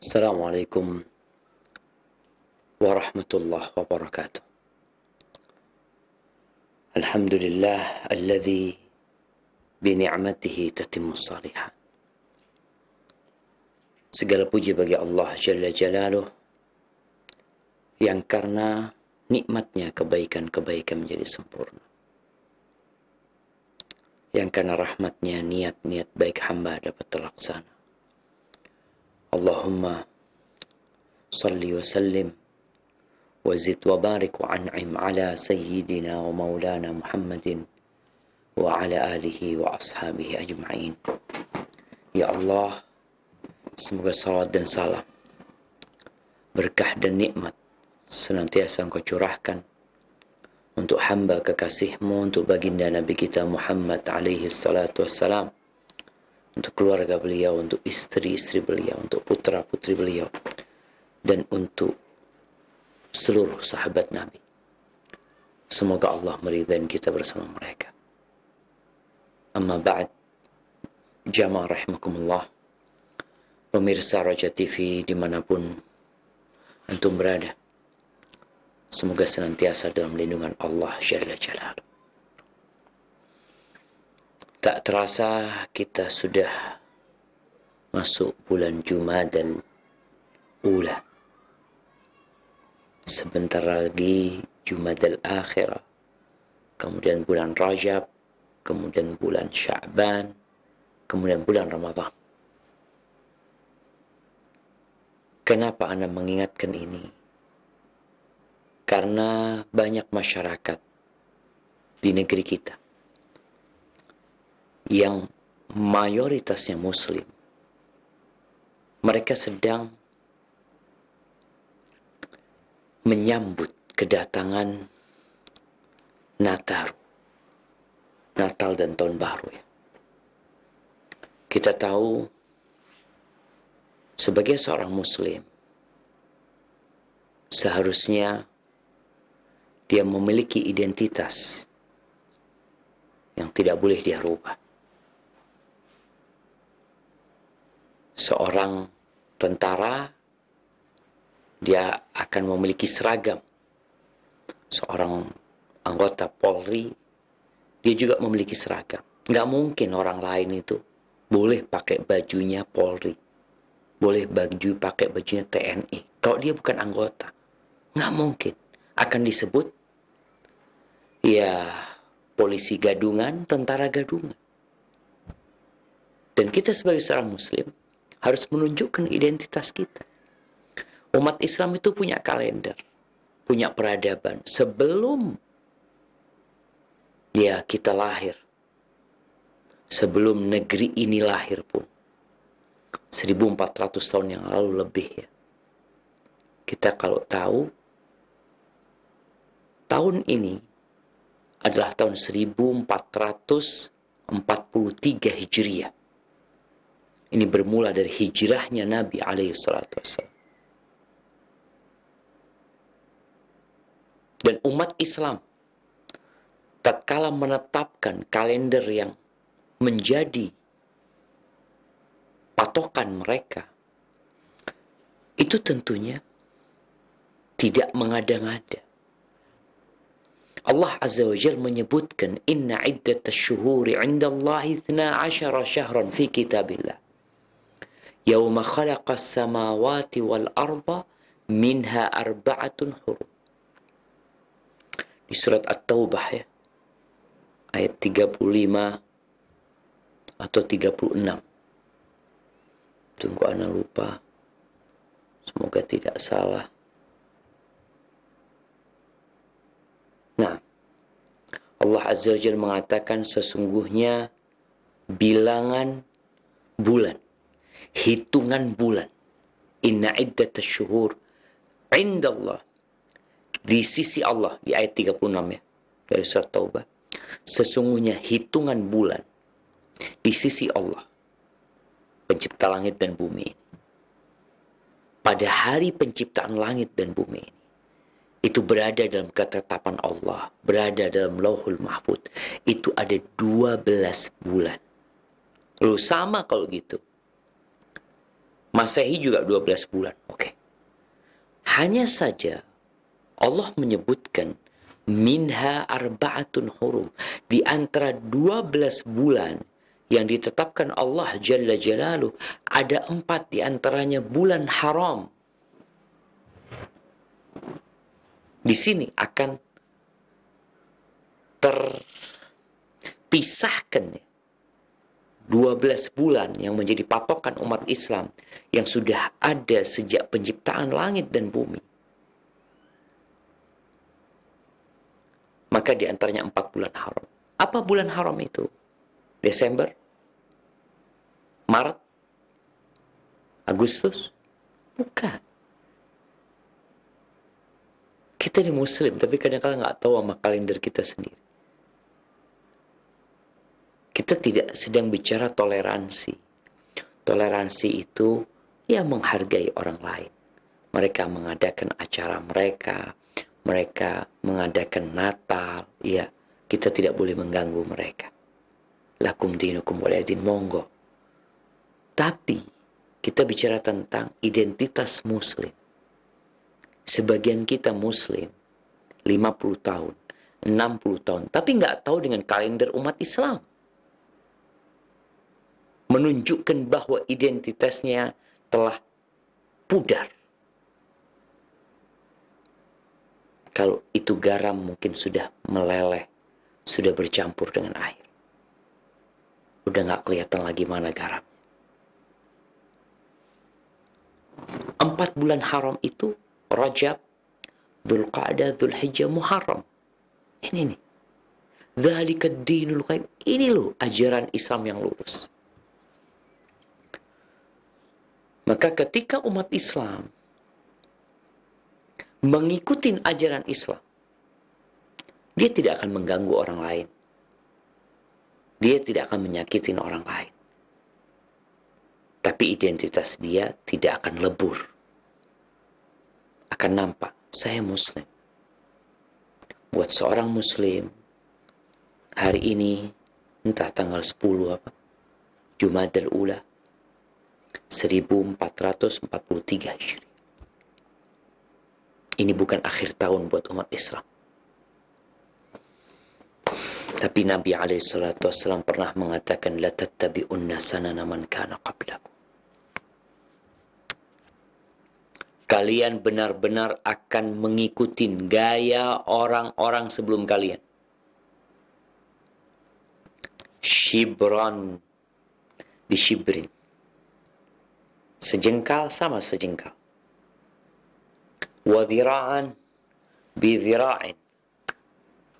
Assalamualaikum warahmatullahi wabarakatuh. Alhamdulillah alladzi bini'matihi tatimmus salihat. Segala puji bagi Allah Jalla Jalaluh yang karena nikmatnya kebaikan-kebaikan menjadi sempurna. Yang karena rahmatnya niat-niat baik hamba dapat terlaksana. Allahumma salli wa sallim wa zid wa barik wa an'im ala sayyidina wa maulana Muhammadin wa ala alihi wa ashabihi ajma'in. Ya Allah, semoga salawat dan salam, berkah dan nikmat senantiasa Engkau curahkan untuk hamba kekasih-Mu, untuk baginda Nabi kita Muhammad alaihi salatu wassalam, untuk keluarga beliau, untuk istri-istri beliau, untuk putra-putri beliau, dan untuk seluruh sahabat Nabi. Semoga Allah meridai kita bersama mereka. Amma ba'd, jamaah rahimakumullah, pemirsa Raja TV dimanapun antum berada, semoga senantiasa dalam lindungan Allah Jalla Jalaluh. Tak terasa kita sudah masuk bulan Jumadal Ula. Sebentar lagi Jumadal Akhirah, kemudian bulan Rajab, kemudian bulan Sya'ban, kemudian bulan Ramadan. Kenapa Anda mengingatkan ini? Karena banyak masyarakat di negeri kita yang mayoritasnya Muslim, mereka sedang menyambut kedatangan Natal dan Tahun Baru. Kita tahu sebagai seorang Muslim seharusnya dia memiliki identitas yang tidak boleh dia rubah. Seorang tentara, dia akan memiliki seragam. Seorang anggota Polri, dia juga memiliki seragam. Nggak mungkin orang lain itu boleh pakai bajunya Polri, boleh pakai bajunya TNI. Kalau dia bukan anggota, nggak mungkin. Akan disebut, ya, polisi gadungan, tentara gadungan. Dan kita sebagai seorang Muslim harus menunjukkan identitas kita. Umat Islam itu punya kalender, punya peradaban. Sebelum ya kita lahir, sebelum negeri ini lahir pun, 1400 tahun yang lalu lebih ya. Kita kalau tahu, tahun ini adalah tahun 1443 Hijriah. Ini bermula dari hijrahnya Nabi alaihi salatu wassalam. Dan umat Islam tatkala menetapkan kalender yang menjadi patokan mereka, itu tentunya tidak mengada-ngada. Allah Azza wa Jalla menyebutkan, inna iddatash syuhuri 'indallahi 12 syahran fi kitabillah yauma khalaqas samawati wal arda minha arba'atun hurum. Di surat At-Taubah ya, ayat 35 atau 36. Tunggu ana lupa. Semoga tidak salah. Nah, Allah Azza wa Jalla mengatakan sesungguhnya bilangan bulan, hitungan bulan, inna iddatash syuhur indallah, di sisi Allah, di ayat 36 ya, dari surat Taubah. Sesungguhnya hitungan bulan di sisi Allah, pencipta langit dan bumi ini. Pada hari penciptaan langit dan bumi ini, itu berada dalam ketetapan Allah, berada dalam Lauhul Mahfuz. Itu ada 12 bulan. Lalu sama kalau gitu. Masehi juga 12 bulan. Oke. Hanya saja Allah menyebutkan minha arba'atun hurum. Di antara 12 bulan yang ditetapkan Allah Jalla Jalaluh, ada 4 di antaranya bulan haram. Di sini akan terpisahkan 12 bulan yang menjadi patokan umat Islam yang sudah ada sejak penciptaan langit dan bumi. Maka di antaranya 4 bulan haram. Apa bulan haram itu? Desember? Maret? Agustus? Bukan. Kita ini muslim, tapi kadang-kadang nggak tahu sama kalender kita sendiri. Kita tidak sedang bicara toleransi. Toleransi itu ya menghargai orang lain. Mereka mengadakan acara mereka mengadakan Natal, ya kita tidak boleh mengganggu mereka. Lakum dinukum waliyadin, monggo. Tapi kita bicara tentang identitas muslim. Sebagian kita muslim 50 tahun, 60 tahun, tapi nggak tahu dengan kalender umat Islam. Menunjukkan bahwa identitasnya telah pudar. Kalau itu garam mungkin sudah meleleh, sudah bercampur dengan air. Udah nggak kelihatan lagi mana garam. 4 bulan haram itu Rajab, Dzulqa'dah, Dzulhijjah, Muharram. Ini nih. Dzalika ad-dinul qayyim. Ini loh ajaran Islam yang lurus. Maka ketika umat Islam mengikuti ajaran Islam, dia tidak akan mengganggu orang lain. Dia tidak akan menyakitin orang lain. Tapi identitas dia tidak akan lebur. Akan nampak, saya muslim. Buat seorang muslim, hari ini, entah tanggal 10 apa, Jumadil Ula, 1443 Hijri. Ini bukan akhir tahun buat umat Islam. Tapi Nabi SAW pernah mengatakan, la tattabi'unna sanana man kana qablakum. Kalian benar-benar akan mengikuti gaya orang-orang sebelum kalian. Shibran bishibrin. Sejengkal sama sejengkal. Wadhira'an bidhira'in.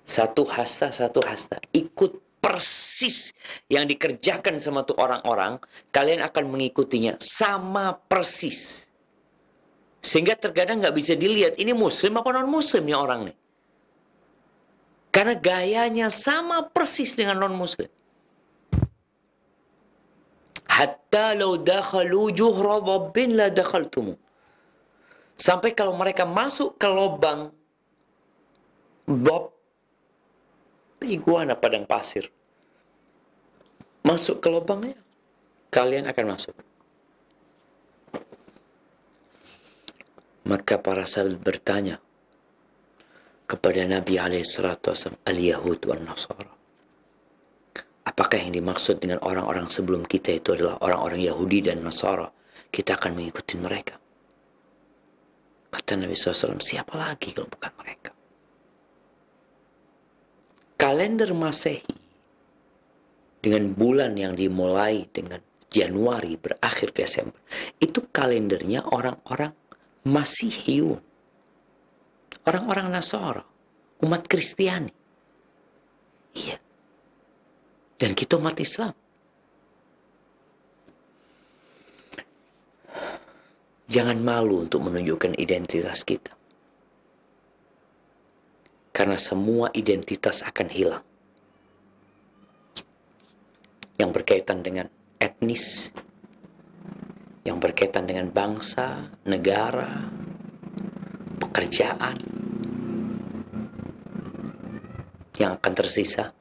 Satu hasta, satu hasta. Ikut persis yang dikerjakan sama tuh orang-orang, kalian akan mengikutinya sama persis. Sehingga terkadang nggak bisa dilihat ini muslim apa non-muslim nih orang nih. Karena gayanya sama persis dengan non-muslim. Hatta law dakhalu juhra dhabbin la dakhaltumu. Sampai kalau mereka masuk ke lubang dhab, iguana padang pasir, masuk ke lubangnya, kalian akan masuk. Maka para sahabat bertanya kepada Nabi SAW, al-Yahud wal Nasara. Apakah yang dimaksud dengan orang-orang sebelum kita itu adalah orang-orang Yahudi dan Nasara? Kita akan mengikuti mereka. Kata Nabi SAW, siapa lagi kalau bukan mereka? Kalender Masehi dengan bulan yang dimulai dengan Januari berakhir Desember, itu kalendernya orang-orang Masihiyun, orang-orang Nasara, umat Kristiani. Iya. Dan kita umat Islam. Jangan malu untuk menunjukkan identitas kita. Karena semua identitas akan hilang. Yang berkaitan dengan etnis, yang berkaitan dengan bangsa, negara, pekerjaan, yang akan tersisa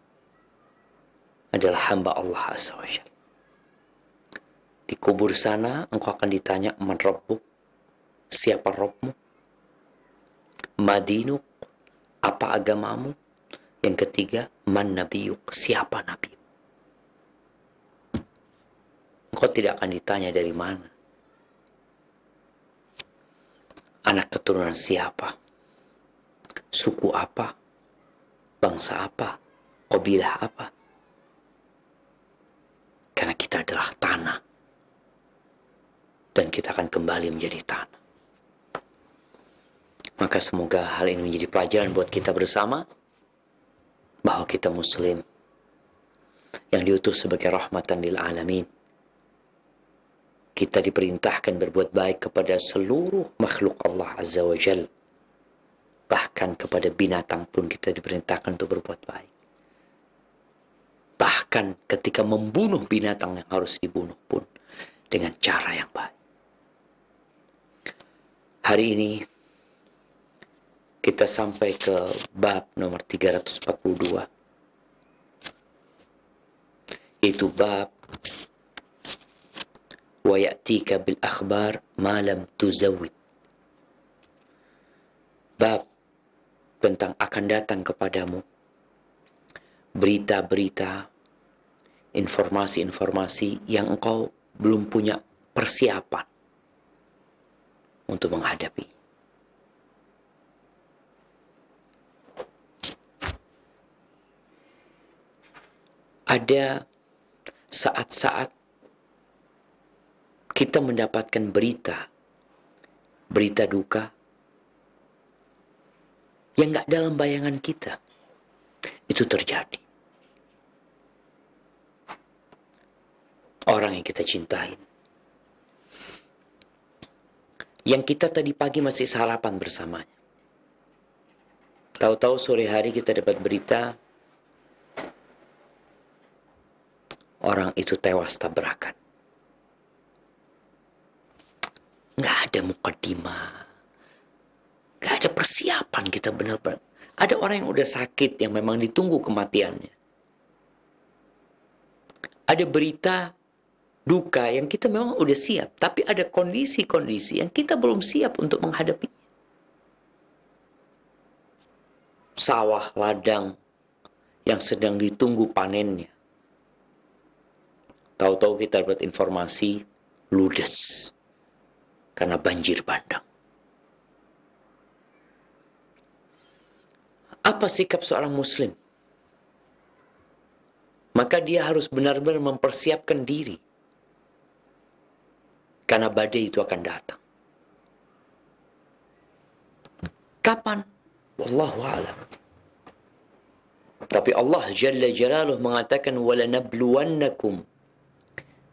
adalah hamba Allah Azza wa Jalla. Di kubur sana engkau akan ditanya, man rabbuk, siapa Rabbmu? Madinuk, apa agamamu? Yang ketiga, man nabiyuk, siapa nabi? Engkau tidak akan ditanya dari mana. Anak keturunan siapa? Suku apa? Bangsa apa? Kabilah apa? Karena kita adalah tanah. Dan kita akan kembali menjadi tanah. Maka semoga hal ini menjadi pelajaran buat kita bersama, bahwa kita muslim yang diutus sebagai rahmatan lil alamin. Kita diperintahkan berbuat baik kepada seluruh makhluk Allah Azza wa Jal. Bahkan kepada binatang pun kita diperintahkan untuk berbuat baik. Bahkan ketika membunuh binatang yang harus dibunuh pun dengan cara yang baik. Hari ini kita sampai ke bab nomor 342. Itu bab wa ya'tika bil akhbar ma lam tuzawwid. Bab tentang akan datang kepadamu berita-berita, informasi-informasi yang engkau belum punya persiapan untuk menghadapi. Ada saat-saat kita mendapatkan berita duka yang gak dalam bayangan kita. Itu terjadi. Orang yang kita cintai, yang kita tadi pagi masih sarapan bersamanya, tahu-tahu sore hari kita dapat berita orang itu tewas tabrakan. Nggak ada mukadimah, nggak ada persiapan kita benar-benar. Ada orang yang udah sakit yang memang ditunggu kematiannya. Ada berita duka yang kita memang udah siap, tapi ada kondisi-kondisi yang kita belum siap untuk menghadapi. Sawah, ladang yang sedang ditunggu panennya. Tahu-tahu kita dapat informasi ludes karena banjir bandang. Apa sikap seorang muslim? Maka dia harus benar-benar mempersiapkan diri. Karena badai itu akan datang. Kapan? Wallahu a'lam. Tapi Allah Jalla Jalaluh mengatakan وَلَنَبْلُوَنَّكُمْ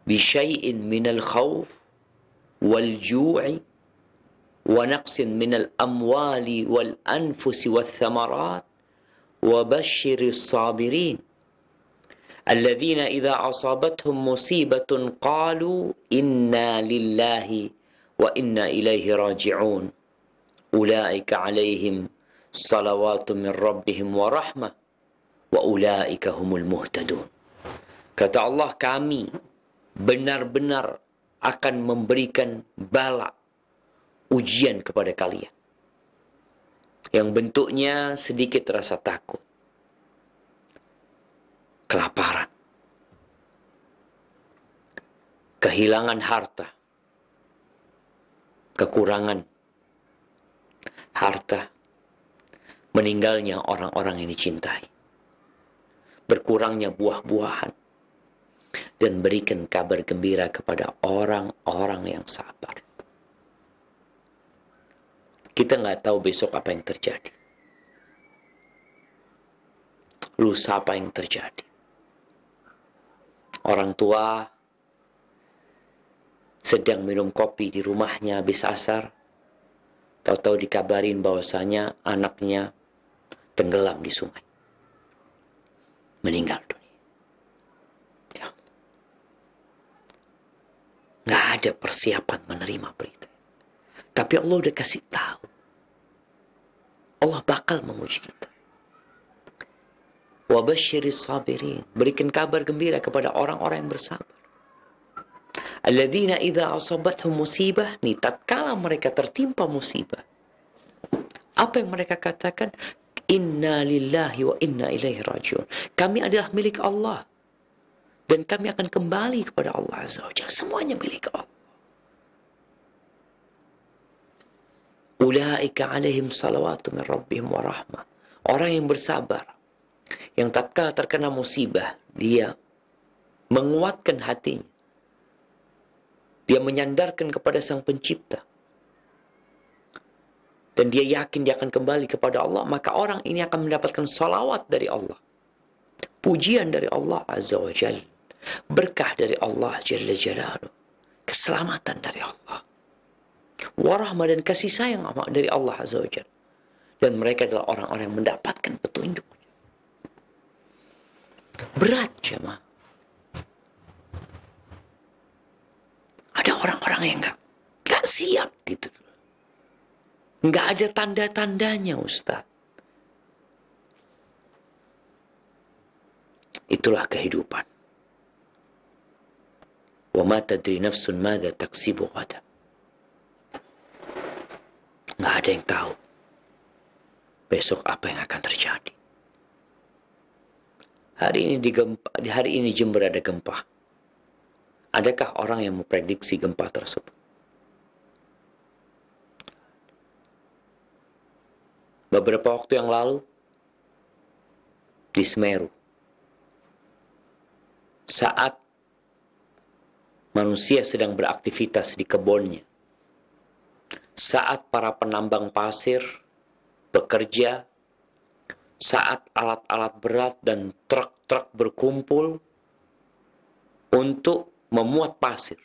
بِشَيْءٍ مِنَ الْخَوْفِ وَالْجُوعِ وَنَقْصٍ مِنَ الْأَمْوَالِ وَالْأَنْفُسِ وَالثَّمَرَاتِ وَبَشِّرِ الصَّابِرِينَ الَّذِينَ إِذَا أَصَابَتْهُمْ مُصِيبَةٌ قَالُوا إِنَّا لِلَّهِ وَإِنَّا إِلَيْهِ رَاجِعُونَ أُولَئِكَ عَلَيْهِمْ صَلَوَاتٌ مِنْ رَبِّهِمْ وَرَحْمَةٌ وَأُولَئِكَ هُمُ الْمُهْتَدُونَ. Kata Allah, kami benar-benar akan memberikan bala, ujian kepada kalian. Yang bentuknya sedikit rasa takut. Kelaparan. Kehilangan harta. Kekurangan harta. Meninggalnya orang-orang yang dicintai. Berkurangnya buah-buahan. Dan berikan kabar gembira kepada orang-orang yang sabar. Kita nggak tahu besok apa yang terjadi. Lusa apa yang terjadi. Orang tua sedang minum kopi di rumahnya habis asar. Tahu-tahu dikabarin bahwasanya anaknya tenggelam di sungai. Meninggal dunia. Ya. Nggak ada persiapan menerima berita. Tapi Allah udah kasih tahu. Allah bakal menguji kita. Wabashiris sabirin. Berikan kabar gembira kepada orang-orang yang bersabar. Alladzina idza asabathum musibah, nih tatkala mereka tertimpa musibah, apa yang mereka katakan? Inna lillahi wa inna ilaihi rajiun. Kami adalah milik Allah dan kami akan kembali kepada Allah Azza wa Jalla. Semuanya milik Allah. Ulaika alaihim salawatu min rabbihim wa rahmah. Orang yang bersabar, yang tatkala terkena musibah, dia menguatkan hatinya. Dia menyandarkan kepada Sang Pencipta. Dan dia yakin dia akan kembali kepada Allah, maka orang ini akan mendapatkan salawat dari Allah. Pujian dari Allah Azza wa Jalla. Berkah dari Allah Jalla Jalaluh. Keselamatan dari Allah. Warahmah dan kasih sayang dari Allah Azza wa Jalla. Dan mereka adalah orang-orang yang mendapatkan petunjuk. Berat, jemaah. Ada orang-orang yang nggak siap gitu. Nggak ada tanda-tandanya, Ustaz. Itulah kehidupan. Wa ma tadri nafsun madza taksibu ghadan. Nggak ada yang tahu besok apa yang akan terjadi. Hari ini Jember ada gempa. Adakah orang yang memprediksi gempa tersebut? Beberapa waktu yang lalu di Semeru, saat manusia sedang beraktivitas di kebunnya, saat para penambang pasir bekerja, saat alat-alat berat dan truk-truk berkumpul untuk memuat pasir,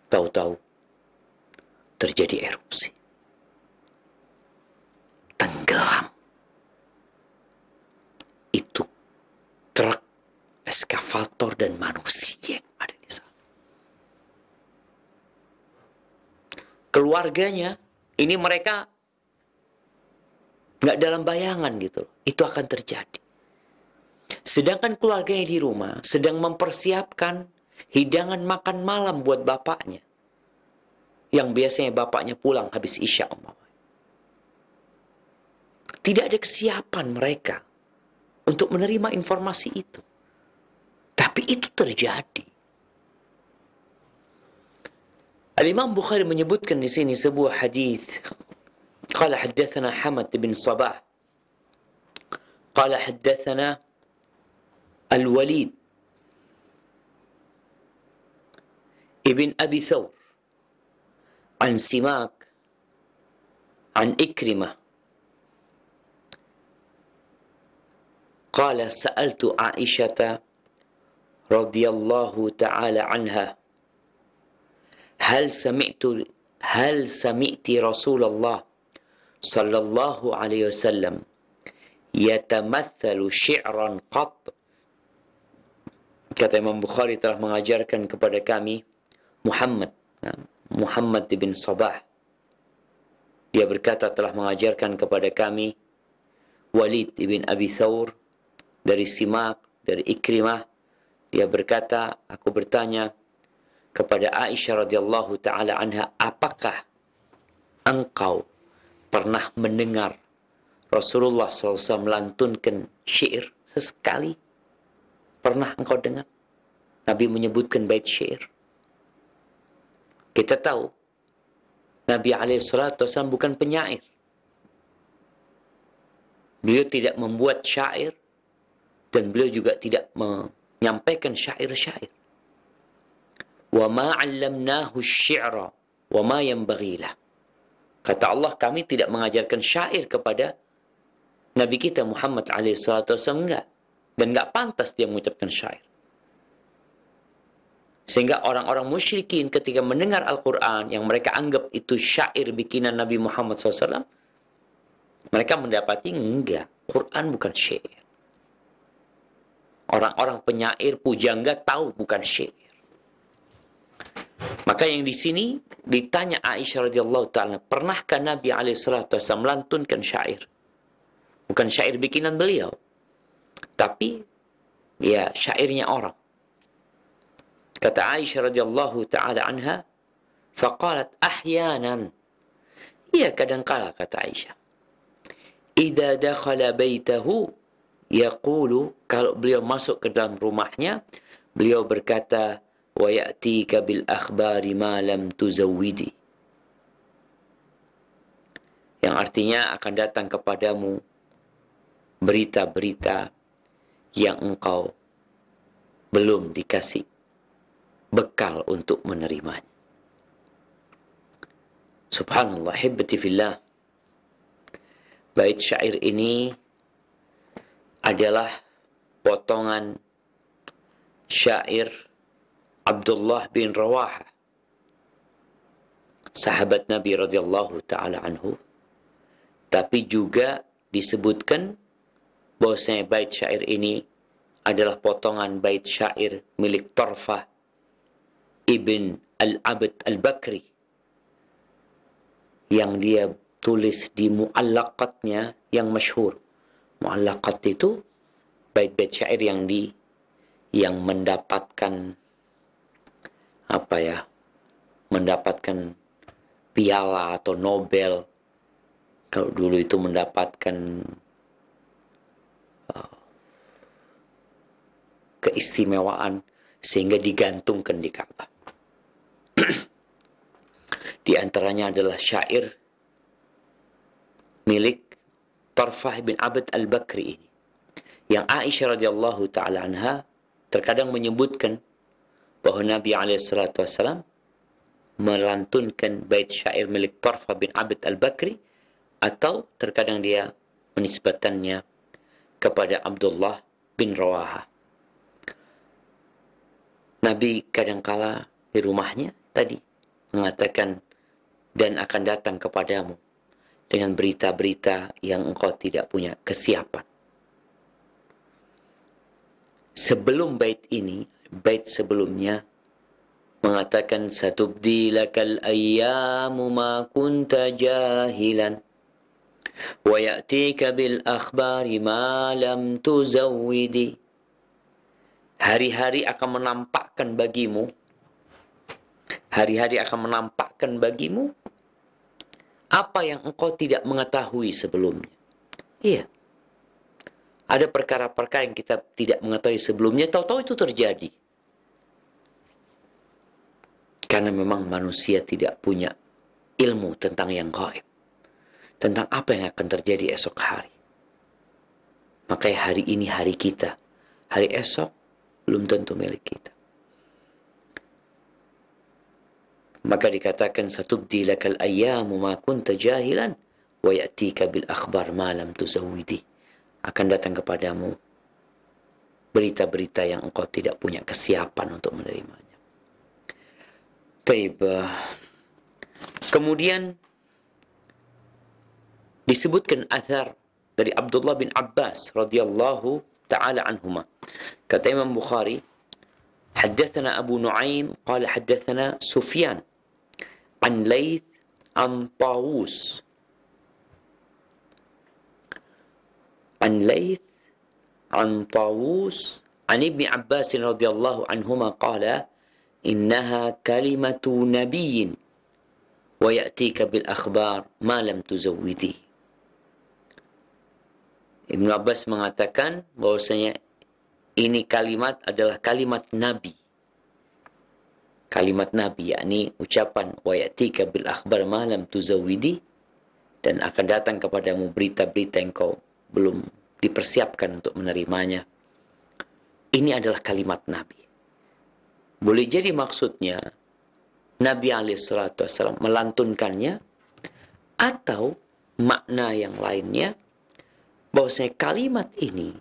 tahu-tahu terjadi erupsi. Tenggelam. Itu truk, eskavator, dan manusia yang ada di sana. Keluarganya, ini mereka nggak dalam bayangan gitu. Itu akan terjadi. Sedangkan keluarganya di rumah sedang mempersiapkan hidangan makan malam buat bapaknya. Yang biasanya bapaknya pulang habis Isya. Tidak ada kesiapan mereka untuk menerima informasi itu. Tapi itu terjadi. Al-Imam Bukhari menyebutkan di sini sebuah hadis. Qala haddatsana Hamad bin Sabah. Qala haddatsana Al-Walid ibn Abi Thawr عن سماك عن إكرمة قال سألت عائشة رضي الله تعالى عنها هل سمعت رسول الله صلى الله عليه وسلم يتمثل شعرا قط. Kata Imam Bukhari telah mengajarkan kepada kami Muhammad bin Sabah. Dia berkata telah mengajarkan kepada kami Walid ibn Abi Thawr dari Simak, dari Ikrimah. Dia berkata, aku bertanya kepada Aisyah radhiyallahu taala anha, apakah engkau pernah mendengar Rasulullah SAW melantunkan syair sesekali? Pernah engkau dengar Nabi menyebutkan bait syair? Kita tahu Nabi SAW bukan penyair. Beliau tidak membuat syair dan beliau juga tidak menyampaikan syair-syair. Wa ma 'allamnahu asy-syi'ra wa ma yanbaghi lah. Kata Allah, kami tidak mengajarkan syair kepada Nabi kita Muhammad SAW, enggak. Dan enggak pantas dia mengucapkan syair. Sehingga orang-orang musyrikin ketika mendengar Al-Quran yang mereka anggap itu syair bikinan Nabi Muhammad SAW, mereka mendapati enggak, Quran bukan syair. Orang-orang penyair pujangga tahu bukan syair. Maka yang di sini ditanya Aisyah radhiyallahu taala, pernahkah Nabi SAW melantunkan syair? Bukan syair bikinan beliau, tapi ya syairnya orang. Kata Aisyah radhiyallahu taala anha, faqalat ahyanan, ya kadangkala, kata Aisyah, idza dakhala baitahu yaqulu, kalau beliau masuk ke dalam rumahnya, beliau berkata, wa ya'tika bil akhbari ma lam tuzawwidi, yang artinya akan datang kepadamu berita-berita yang engkau belum dikasih bekal untuk menerimanya. Subhanallah, hibbati fillah. Bait syair ini adalah potongan syair Abdullah bin Rawaha, sahabat Nabi radhiyallahu taala anhu. Tapi juga disebutkan bahwasanya bait syair ini adalah potongan bait syair milik Tarfah ibn al-Abd al-Bakri, yang dia tulis di mu'allaqatnya yang masyhur. Mu'allaqat itu bait-bait syair yang mendapatkan mendapatkan piala atau Nobel. Kalau dulu itu mendapatkan keistimewaan sehingga digantungkan di Ka'bah. Di antaranya adalah syair milik Tarfah bin Abd al-Bakri ini, yang Aisyah radhiyallahu taala anha terkadang menyebutkan bahwa Nabi SAW melantunkan bait syair milik Tarfah bin Abd al-Bakri, atau terkadang dia menisbatannya kepada Abdullah bin Rawaha. Nabi kadangkala di rumahnya tadi mengatakan, dan akan datang kepadamu dengan berita-berita yang engkau tidak punya kesiapan. Sebelum bait ini, bait sebelumnya mengatakan, satubdi lakal ayyamu ma kunta jahilan wa ya'tika bil akhbari ma lam tuzawwidi. Hari-hari akan menampakkan bagimu, hari-hari akan menampakkan bagimu apa yang engkau tidak mengetahui sebelumnya. Iya. Ada perkara-perkara yang kita tidak mengetahui sebelumnya, tahu-tahu itu terjadi. Karena memang manusia tidak punya ilmu tentang yang gaib, tentang apa yang akan terjadi esok hari. Makanya hari ini hari kita, hari esok belum tentu milik kita. Maka dikatakan, satubdi lakal ayyamu ma kunta jahilan wa ya'tika bil akhbar ma lam tuzawwidi. Akan datang kepadamu berita-berita yang engkau tidak punya kesiapan untuk menerimanya. Taib. Kemudian disebutkan athar dari Abdullah bin Abbas radhiyallahu taala anhuma. Kata Imam Bukhari, حدثنا أبو نعيم قال حدثنا سفيان عن ليث عن طاووس عن ابن عباس رضي الله عنهما قال إنها كلمة نبي ويأتيك بالأخبار ما لم تزودي. Ibn Abbas mengatakan bahwasanya ini kalimat adalah kalimat Nabi. Kalimat Nabi, yakni ucapan wa ya'tika bil akhbar ma lam tuzawwidi, dan akan datang kepadamu berita-berita yang kau belum dipersiapkan untuk menerimanya. Ini adalah kalimat Nabi. Boleh jadi maksudnya Nabi SAW melantunkannya, atau makna yang lainnya bahwasanya kalimat ini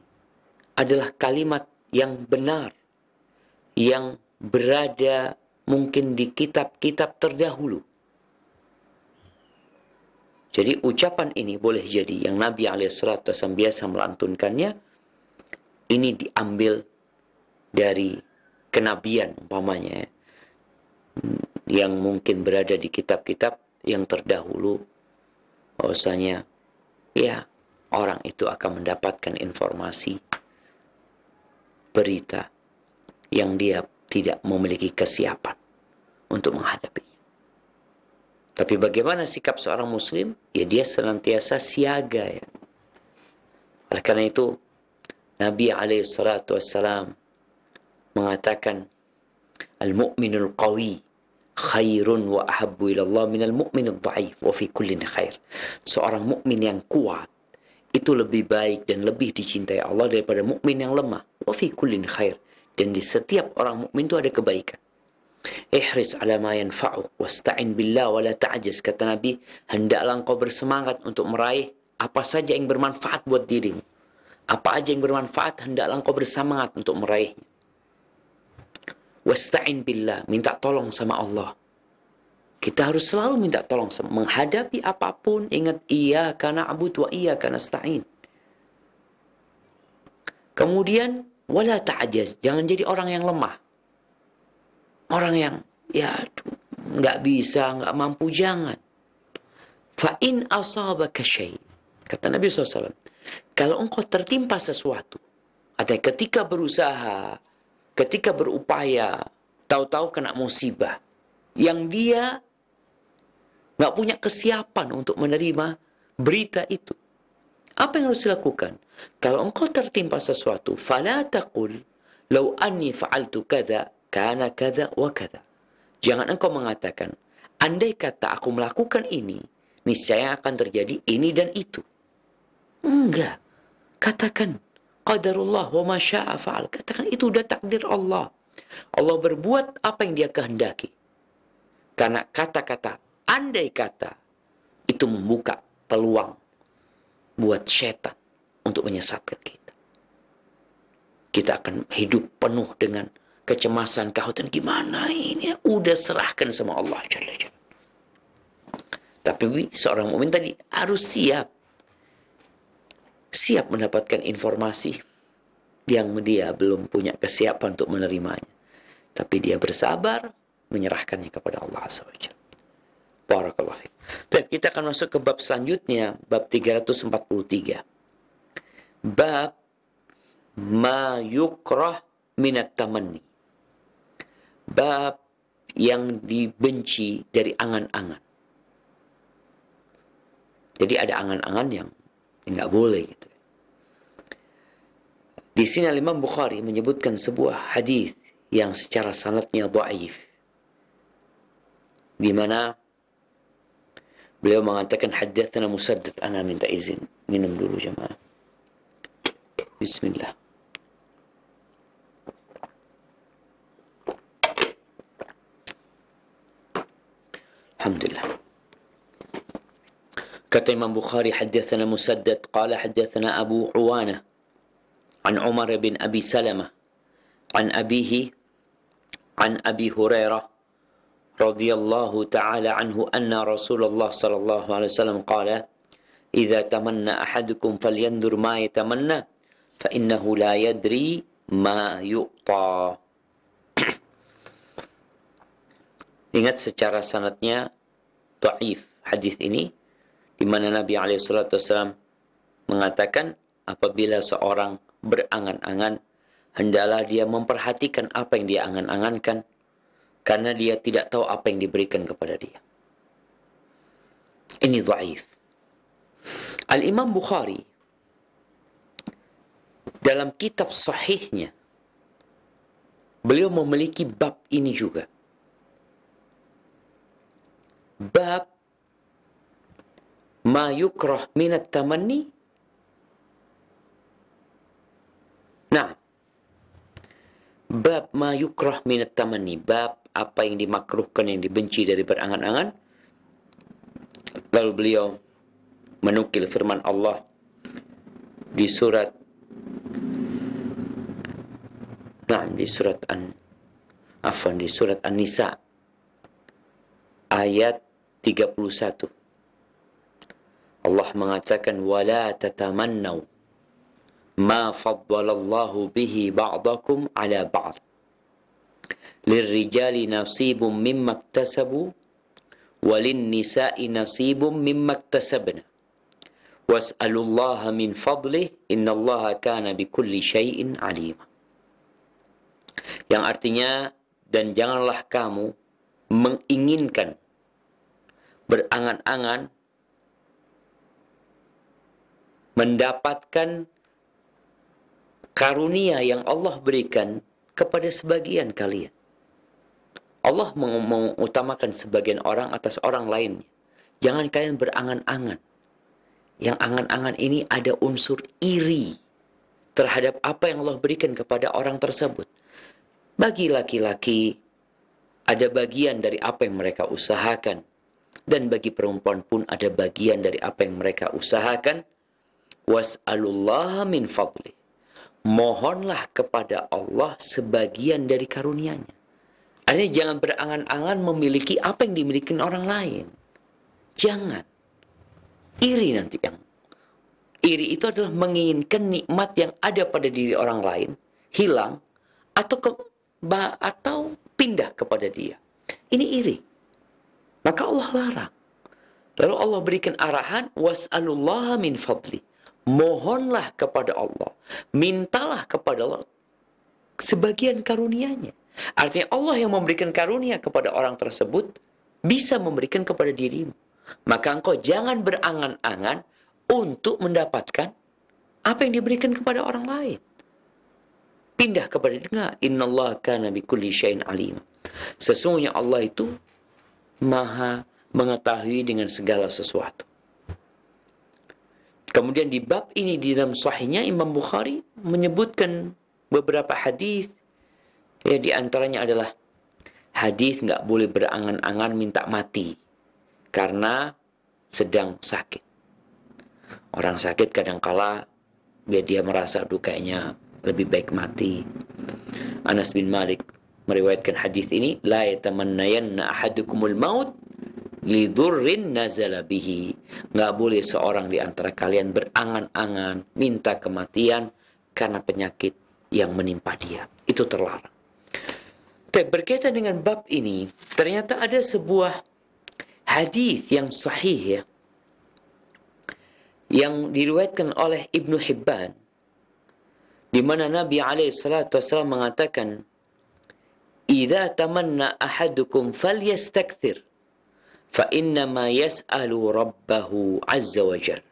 adalah kalimat yang benar, yang berada mungkin di kitab-kitab terdahulu. Jadi ucapan ini boleh jadi yang Nabi SAW biasa melantunkannya, ini diambil dari kenabian umpamanya, yang mungkin berada di kitab-kitab yang terdahulu, bahwasanya ya orang itu akan mendapatkan informasi berita yang dia tidak memiliki kesiapan untuk menghadapinya. Tapi bagaimana sikap seorang muslim? Ya dia senantiasa siaga ya. Oleh karena itu Nabi SAW mengatakan al-mu'minul qawi khairun wa ahabbu ilallah minal mu'minul dha'if wa fi kullin khair. Seorang mukmin yang kuat itu lebih baik dan lebih dicintai Allah daripada mukmin yang lemah. Wa fi kullin khair. Dan di setiap orang mukmin itu ada kebaikan. Ihris ala ma yanfa'uk wasta'in billah wa la ta'jaz. Kata Nabi, hendaklah engkau bersemangat untuk meraih apa saja yang bermanfaat buat dirimu. Apa aja yang bermanfaat, hendaklah engkau bersemangat untuk meraihnya. Wasta'in billah, minta tolong sama Allah. Kita harus selalu minta tolong menghadapi apapun. Ingat, iyyaka na'budu wa iyyaka nasta'in. Kemudian wala ta'jaz, jangan jadi orang yang lemah. Orang yang nggak bisa, nggak mampu, jangan. Fa in asabaka syai', kata Nabi SAW, kalau engkau tertimpa sesuatu, artinya ketika berusaha, ketika berupaya, tahu-tahu kena musibah, yang dia nggak punya kesiapan untuk menerima berita itu, apa yang harus dilakukan? Kalau engkau tertimpa sesuatu, fala taqul law anni fa'altu kadza kana kadza wa kadza. Jangan engkau mengatakan, andai kata aku melakukan ini, niscaya akan terjadi ini dan itu. Enggak. Katakan qadarullah wa ma syaa fa'al. Katakan itu udah takdir Allah. Allah berbuat apa yang dia kehendaki. Karena kata-kata andai kata itu membuka peluang buat setan untuk menyesatkan kita. Kita akan hidup penuh dengan kecemasan, kekhawatiran, gimana ini? Udah serahkan sama Allah Jalla Jalla. Tapi seorang mukmin tadi harus siap mendapatkan informasi yang dia belum punya kesiapan untuk menerimanya. Tapi dia bersabar menyerahkannya kepada Allah SWT. Barakallahu fiik. Baik, kita akan masuk ke bab selanjutnya, bab 343. Bab ma yukrah minat tamanni. Bab yang dibenci dari angan-angan. Jadi ada angan-angan yang nggak boleh gitu. Di sini Imam Bukhari menyebutkan sebuah hadis yang secara sanadnya dhaif, di mana beliau mengatakan haddatsana Musaddad. Ana minta izin minum dulu jemaah. Bismillah. Alhamdulillah. Kata Imam Bukhari, haddatsana Musaddad qala haddatsana Abu Uwanah an Umar bin Abi Salamah an abihi an Abi Hurairah radhiyallahu ta'ala anhu anna Rasulullah sallallahu alaihi wasallam qala idza tamanna ahadukum falyandur ma yatamanna fa innahu la yadri ma yu'ta. Ingat secara sanadnya dhaif hadis ini, di mana Nabi SAW mengatakan apabila seorang berangan-angan, hendaklah dia memperhatikan apa yang dia angan-angankan, karena dia tidak tahu apa yang diberikan kepada dia. Ini dhaif. Al-Imam Bukhari dalam kitab sahihnya, beliau memiliki bab ini juga. Bab ma yukrah minat tamanni. Nah, bab ma yukrah minat tamanni, bab apa yang dimakruhkan, yang dibenci dari berangan-angan. Lalu beliau menukil firman Allah di surat An-Nisa ayat 31. Allah mengatakan wala tatamannaw ma faddalallahu bihi ba'dakum ala ba'd lirrijali nasibum mimma iktasabu walin-nisa'i nasibum mimma iktasabna was'alullaha min fadlih innallaha kana bikulli syai'in alima. Yang artinya, dan janganlah kamu menginginkan, berangan-angan mendapatkan karunia yang Allah berikan kepada sebagian kalian. Allah mengutamakan sebagian orang atas orang lainnya. Jangan kalian berangan-angan. Yang angan-angan ini ada unsur iri terhadap apa yang Allah berikan kepada orang tersebut. Bagi laki-laki, ada bagian dari apa yang mereka usahakan. Dan bagi perempuan pun ada bagian dari apa yang mereka usahakan. Was'alullaha min fadli. Mohonlah kepada Allah sebagian dari karunia-Nya. Artinya jangan berangan-angan memiliki apa yang dimiliki orang lain. Jangan. Iri nanti yang. Iri itu adalah menginginkan nikmat yang ada pada diri orang lain hilang atau pindah kepada dia. Ini iri. Maka Allah larang. Lalu Allah berikan arahan, was'alullaha min fadli. Mohonlah kepada Allah. Mintalah kepada Allah sebagian karunia-Nya. Artinya Allah yang memberikan karunia kepada orang tersebut bisa memberikan kepada dirimu. Maka engkau jangan berangan-angan untuk mendapatkan apa yang diberikan kepada orang lain. Pindah kepada dia. Innallaha kana bikulli syai'in alim. Sesungguhnya Allah itu Maha mengetahui dengan segala sesuatu. Kemudian di bab ini di dalam sahihnya Imam Bukhari menyebutkan beberapa hadis. Ya, di antaranya adalah hadis nggak boleh berangan-angan minta mati karena sedang sakit. Orang sakit kadangkala dia merasa kayaknya lebih baik mati. Anas bin Malik meriwayatkan hadis ini, la yatamannayanna ahadukumul maut lidurrin nazala bihi. Nggak boleh seorang di antara kalian berangan-angan minta kematian karena penyakit yang menimpa dia. Itu terlarang. Berkaitan dengan bab ini, ternyata ada sebuah hadis yang sahih ya, yang diriwayatkan oleh Ibnu Hibban, di mana Nabi SAW mengatakan, "Idza tamanna ahadukum falyastakthir, fa innama yas'alu rabbahu azza wa jalla."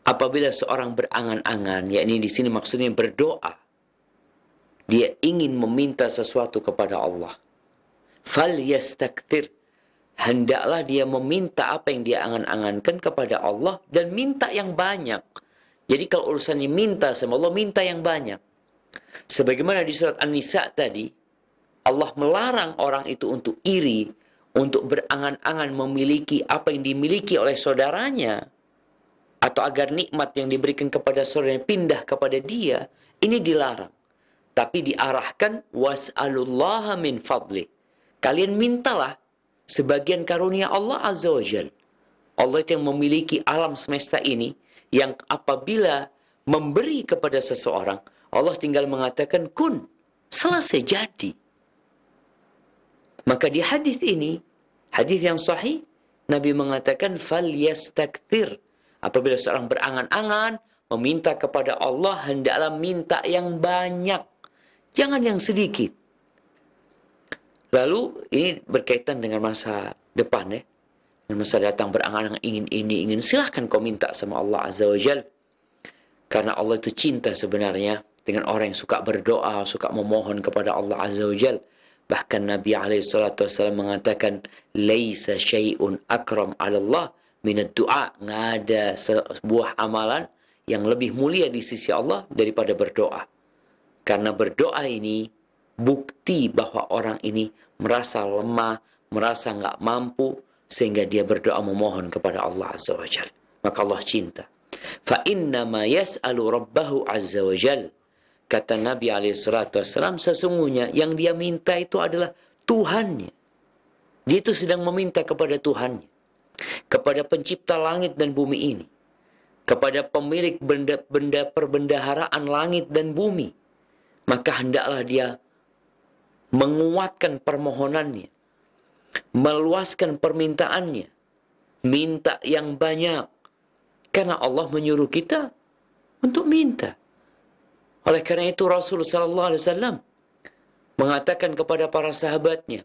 Apabila seorang berangan-angan, yakni di sini maksudnya berdoa, dia ingin meminta sesuatu kepada Allah, falyastakthir, hendaklah dia meminta apa yang dia angan-angankan kepada Allah dan minta yang banyak. Jadi kalau urusannya minta sama Allah, minta yang banyak. Sebagaimana di surat An-Nisa tadi, Allah melarang orang itu untuk iri, untuk berangan-angan memiliki apa yang dimiliki oleh saudaranya, atau agar nikmat yang diberikan kepada saudaranya pindah kepada dia. Ini dilarang. Tapi diarahkan, was'alullaha min fadli. Kalian mintalah sebagian karunia Allah Azza wa Jal. Allah itu yang memiliki alam semesta ini, yang apabila memberi kepada seseorang, Allah tinggal mengatakan kun, selesai jadi. Maka di hadis ini, hadis yang sahih, Nabi mengatakan falyastakthir. Apabila seorang berangan-angan meminta kepada Allah, hendaklah minta yang banyak, jangan yang sedikit. Lalu ini berkaitan dengan masa depan ya. Dengan masa datang berangan-angan ingin ini, ingin, silahkan kau minta sama Allah Azza wa Jal. Karena Allah itu cinta sebenarnya dengan orang yang suka berdoa, suka memohon kepada Allah Azza wa Jal. Bahkan Nabi SAW mengatakan, laisa syai'un akram 'ala Allah minad du'a. Nggak ada sebuah amalan yang lebih mulia di sisi Allah daripada berdoa. Karena berdoa ini bukti bahwa orang ini merasa lemah, merasa nggak mampu, sehingga dia berdoa memohon kepada Allah Azza wa Jal. Maka Allah cinta. Fa innama yas'alu rabbahu Azza wa Jal. Kata Nabi SAW, sesungguhnya yang dia minta itu adalah Tuhannya. Dia itu sedang meminta kepada Tuhannya, kepada pencipta langit dan bumi ini, kepada pemilik benda perbendaharaan langit dan bumi. Maka hendaklah dia menguatkan permohonannya, meluaskan permintaannya, minta yang banyak. Karena Allah menyuruh kita untuk minta. Oleh karena itu Rasul sallallahu alaihi wasallam mengatakan kepada para sahabatnya,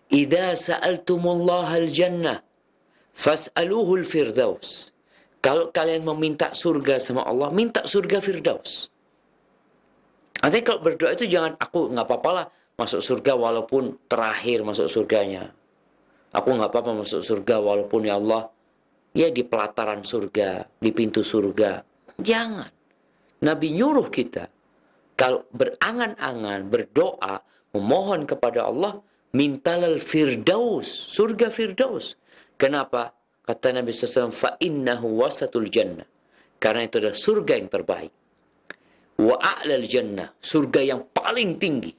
"Idza sa'altumullahal jannah fas'aluhul firdaus." Kalau kalian meminta surga sama Allah, minta surga Firdaus. Artinya kalau berdoa itu jangan, aku nggak apa-apa lah masuk surga walaupun terakhir masuk surganya. Aku nggak apa-apa masuk surga walaupun ya Allah, ya di pelataran surga, di pintu surga. Jangan. Nabi nyuruh kita, kalau berangan-angan, berdoa, memohon kepada Allah, mintalal Firdaus, surga Firdaus. Kenapa? Kata Nabi SAW, فَإِنَّهُ وَسَطُ الْجَنَّةِ. Karena itu adalah surga yang terbaik. وَأَعْلَى الْجَنَّةِ. Surga yang paling tinggi.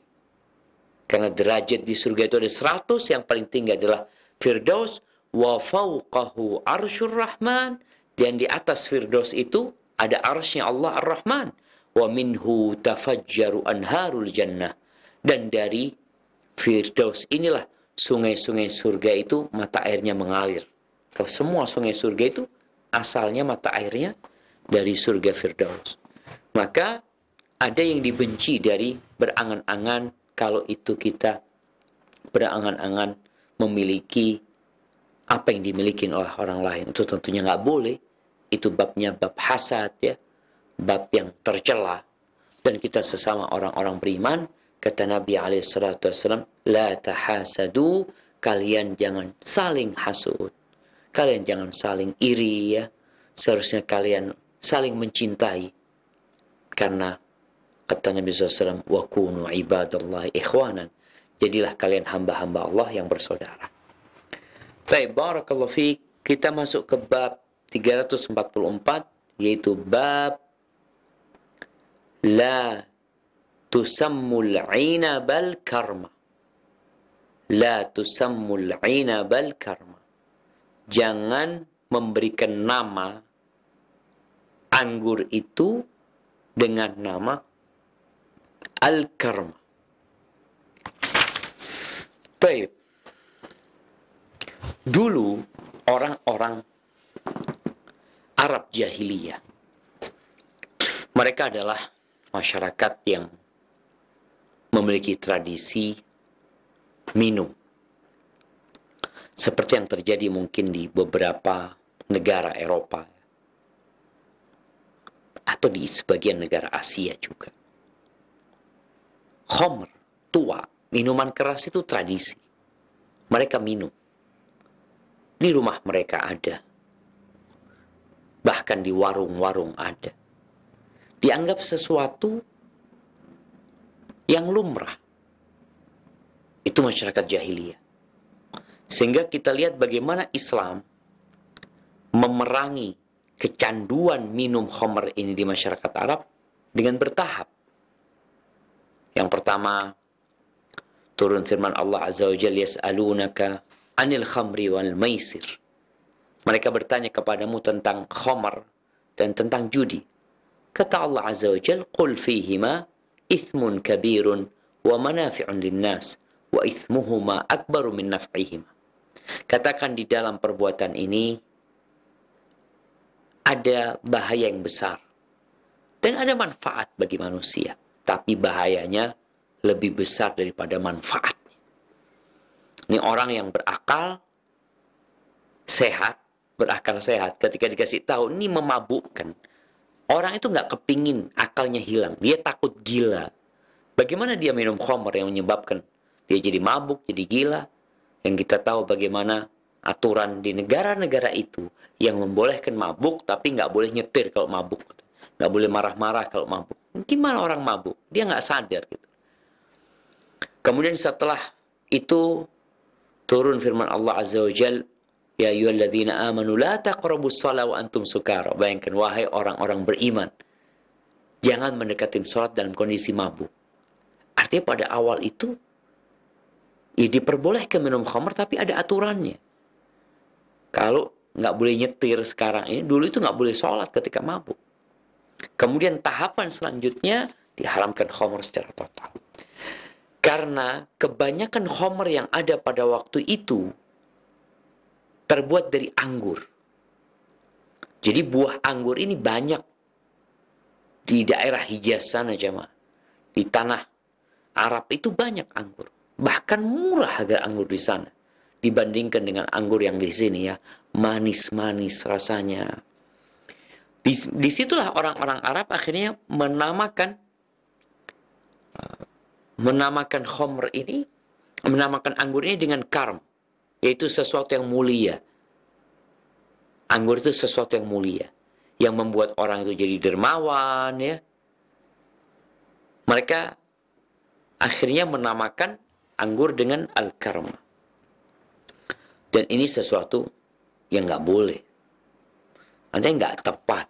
Karena derajat di surga itu ada 100, yang paling tinggi adalah Firdaus. وَفَوْقَهُ عَرْشُ الرَّحْمَنِ. Dan di atas Firdaus itu ada arsy Allah Ar-Rahman. وَمِنْهُ تَفَجَّرُ أَنْهَارُ الْجَنَّةِ. Dan dari Firdaus inilah sungai-sungai surga itu mata airnya mengalir. Kalau semua sungai surga itu asalnya mata airnya dari surga Firdaus. Maka ada yang dibenci dari berangan-angan kalau itu kita berangan-angan memiliki apa yang dimiliki oleh orang lain. Itu tentunya nggak boleh. Itu babnya bab hasad ya. Bab yang tercela. Dan kita sesama orang-orang beriman, kata Nabi SAW, la tahasadu, kalian jangan saling hasud. Kalian jangan saling iri ya. Seharusnya kalian saling mencintai. Karena kata Nabi SAW, wa kunu ibadallahi ikhwanan. Jadilah kalian hamba-hamba Allah yang bersaudara. Baik, barakallahu fiik. Kita masuk ke bab 344, yaitu bab la tusammul inabal karma. La tusammul inabal karma. Jangan memberikan nama anggur itu dengan nama al-karma. Baik. Dulu orang-orang Arab jahiliyah, mereka adalah masyarakat yang memiliki tradisi minum. Seperti yang terjadi mungkin di beberapa negara Eropa. Atau di sebagian negara Asia juga. Khamr, tua, minuman keras itu tradisi. Mereka minum. Di rumah mereka ada. Bahkan di warung-warung ada. Dianggap sesuatu yang lumrah. Itu masyarakat jahiliyah. Sehingga kita lihat bagaimana Islam memerangi kecanduan minum khamr ini di masyarakat Arab dengan bertahap. Yang pertama, turun firman Allah Azza wa Jalla, yas'alunaka 'anil khamri wal maisir. Mereka bertanya kepadamu tentang khamr dan tentang judi. Kata Allah Azza wa Jalla, qul fihima ithmun kabirun wa manafi'un linnas wa ithmuhuma akbaru min naf'ihima. Katakan di dalam perbuatan ini ada bahaya yang besar dan ada manfaat bagi manusia, tapi bahayanya lebih besar daripada manfaatnya. Ini orang yang berakal sehat, ketika dikasih tahu ini memabukkan, orang itu nggak kepingin akalnya hilang, dia takut gila. Bagaimana dia minum khamr yang menyebabkan dia jadi mabuk, jadi gila? Yang kita tahu bagaimana aturan di negara-negara itu yang membolehkan mabuk, tapi nggak boleh nyetir kalau mabuk. Nggak boleh marah-marah kalau mabuk. Gimana orang mabuk? Dia nggak sadar gitu. Kemudian setelah itu turun firman Allah Azza wa Jal, ya ayyuhalladzina amanu la taqrabus shalah wa antum sukara. Bayangkan, wahai orang-orang beriman, jangan mendekatin sholat dalam kondisi mabuk. Artinya pada awal itu ya diperbolehkan minum khamr, tapi ada aturannya. Kalau nggak boleh nyetir sekarang ini, dulu itu nggak boleh sholat ketika mabuk. Kemudian tahapan selanjutnya diharamkan khamr secara total. Karena kebanyakan khamr yang ada pada waktu itu terbuat dari anggur. Jadi buah anggur ini banyak di daerah Hijaz sana, jemaah. Di tanah Arab itu banyak anggur. Bahkan murah harga anggur di sana. Dibandingkan dengan anggur yang di sini ya. Manis-manis rasanya. Disitulah orang-orang Arab akhirnya menamakan khamr ini, menamakan anggur ini dengan karm. Yaitu sesuatu yang mulia. Anggur itu sesuatu yang mulia. Yang membuat orang itu jadi dermawan ya. Mereka akhirnya menamakan anggur dengan al-karma. Dan ini sesuatu yang nggak boleh. Nanti nggak tepat.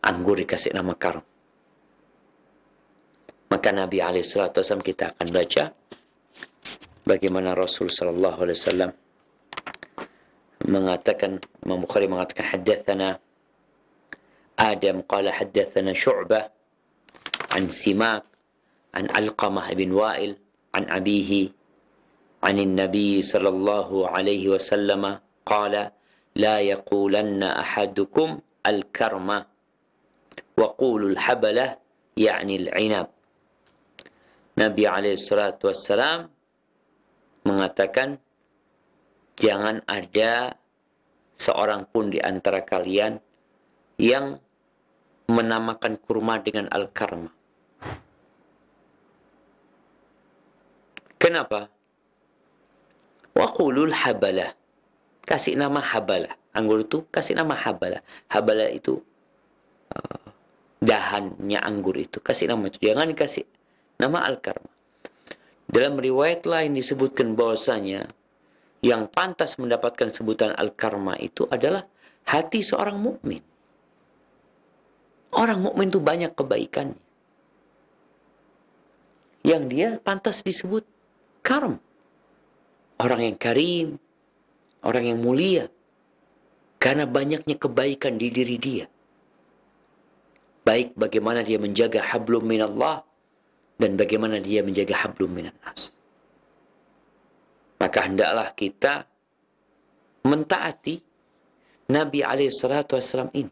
Anggur dikasih nama karma. Maka Nabi SAW kita akan baca bagaimana Rasul SAW mengatakan, Imam Bukhari mengatakan, haddatsana Adam qala haddatsana Syu'bah an Simak an Alqamah bin Wa'il an abihi عن النبي صلى الله عليه وسلم قال لا يقولن أحدكم الكرمة وقولوا الحبلة يعني العنب. Nabi SAW mengatakan, jangan ada seorang pun di antara kalian yang menamakan kurma dengan al-karma. Kenapa? Waqulul habalah. Kasih nama habalah. Anggur itu kasih nama habalah. Habalah itu dahannya anggur itu. Kasih nama itu. Jangan kasih nama al-karma. Dalam riwayat lain disebutkan bahwasanya yang pantas mendapatkan sebutan al-karma itu adalah hati seorang mukmin. Orang mukmin itu banyak kebaikannya. Yang dia pantas disebut karm. Orang yang karim, orang yang mulia. Karena banyaknya kebaikan di diri dia. Baik bagaimana dia menjaga hablum minallah dan bagaimana dia menjaga hablum minannas. Maka hendaklah kita mentaati Nabi SAW ini.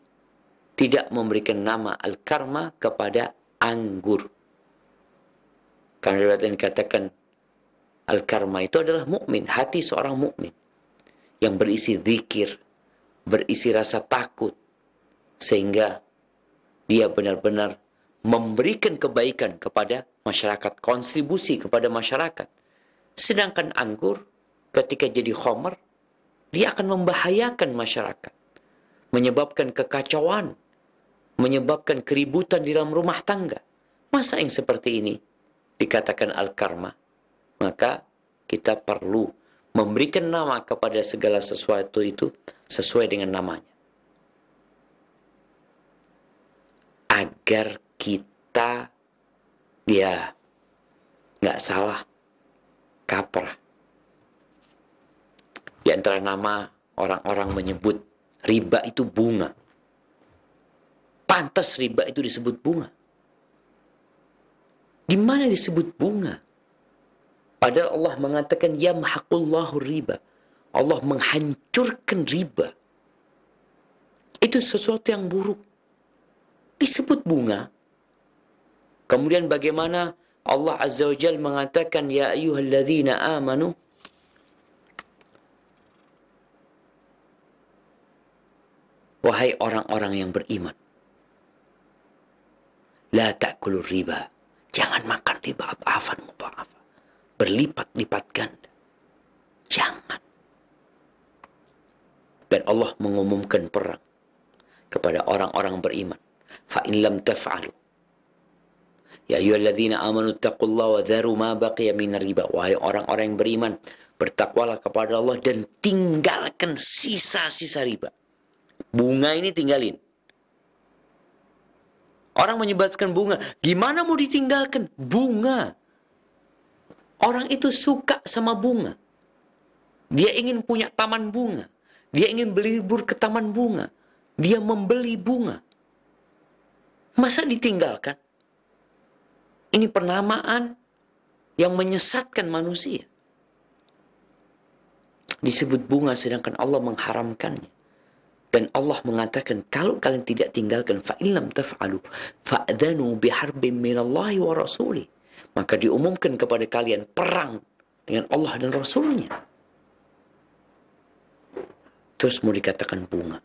Tidak memberikan nama al-karma kepada anggur. Karena riwayat yang dikatakan al-karma itu adalah mukmin, hati seorang mukmin yang berisi zikir, berisi rasa takut, sehingga dia benar-benar memberikan kebaikan kepada masyarakat, kontribusi kepada masyarakat. Sedangkan anggur ketika jadi khamr, dia akan membahayakan masyarakat, menyebabkan kekacauan, menyebabkan keributan di dalam rumah tangga. Masa yang seperti ini dikatakan al-karma? Maka kita perlu memberikan nama kepada segala sesuatu itu sesuai dengan namanya. Agar kita nggak salah kaprah. Di antara nama orang-orang menyebut riba itu bunga. Pantas riba itu disebut bunga. Di mana disebut bunga? Padahal Allah mengatakan yamhaqullahu riba. Allah menghancurkan riba. Itu sesuatu yang buruk. Disebut bunga. Kemudian bagaimana Allah Azza wa Jalla mengatakan ya ayyuhalladzina amanu wahai orang-orang yang beriman. La ta'kulur riba. Jangan makan riba adhafan mudha'afa. Berlipat-lipat ganda. Jangan. Dan Allah mengumumkan perang kepada orang-orang beriman. Fa in lam taf'alu. Ya ayyuhalladzina amanu taqullaha wa dharu ma baqiya minar riba. Wahai orang-orang yang beriman, bertakwalah kepada Allah dan tinggalkan sisa-sisa riba. Bunga ini tinggalin. Orang menyebutkan bunga. Gimana mau ditinggalkan? Bunga. Orang itu suka sama bunga. Dia ingin punya taman bunga. Dia ingin berlibur ke taman bunga. Dia membeli bunga. Masa ditinggalkan? Ini penamaan yang menyesatkan manusia. Disebut bunga sedangkan Allah mengharamkannya. Dan Allah mengatakan, kalau kalian tidak tinggalkan, فَإِنْ لَمْ تَفْعَلُوا فَأْذَنُوا بِحَرْبٍ مِّنَ اللَّهِ وَرَسُولِهِ. Maka diumumkan kepada kalian perang dengan Allah dan Rasulnya. Terus mau dikatakan bunga.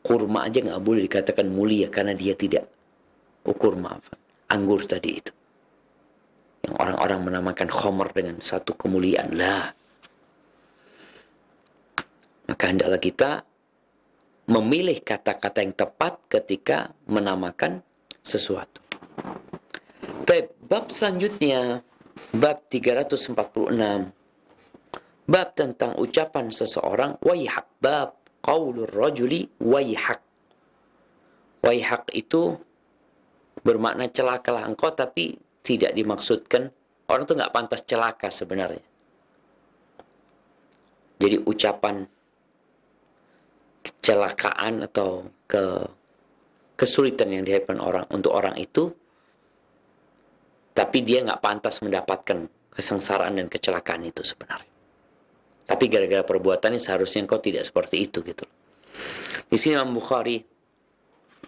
Kurma aja nggak boleh dikatakan mulia karena dia tidak kurma. Anggur tadi itu. Yang orang-orang menamakan khamar dengan satu kemuliaan. Lah. Maka hendaklah kita memilih kata-kata yang tepat ketika menamakan sesuatu. Baik, bab selanjutnya, bab 346. Bab tentang ucapan seseorang, waihak. Bab qaulur rajuli waihak. Waihak itu bermakna celakalah engkau, tapi tidak dimaksudkan orang itu nggak pantas celaka sebenarnya. Jadi ucapan kecelakaan atau kesulitan yang dihadapi orang untuk orang itu, tapi dia nggak pantas mendapatkan kesengsaraan dan kecelakaan itu sebenarnya. Tapi gara-gara perbuatannya seharusnya engkau tidak seperti itu gitu. Di sini Imam Bukhari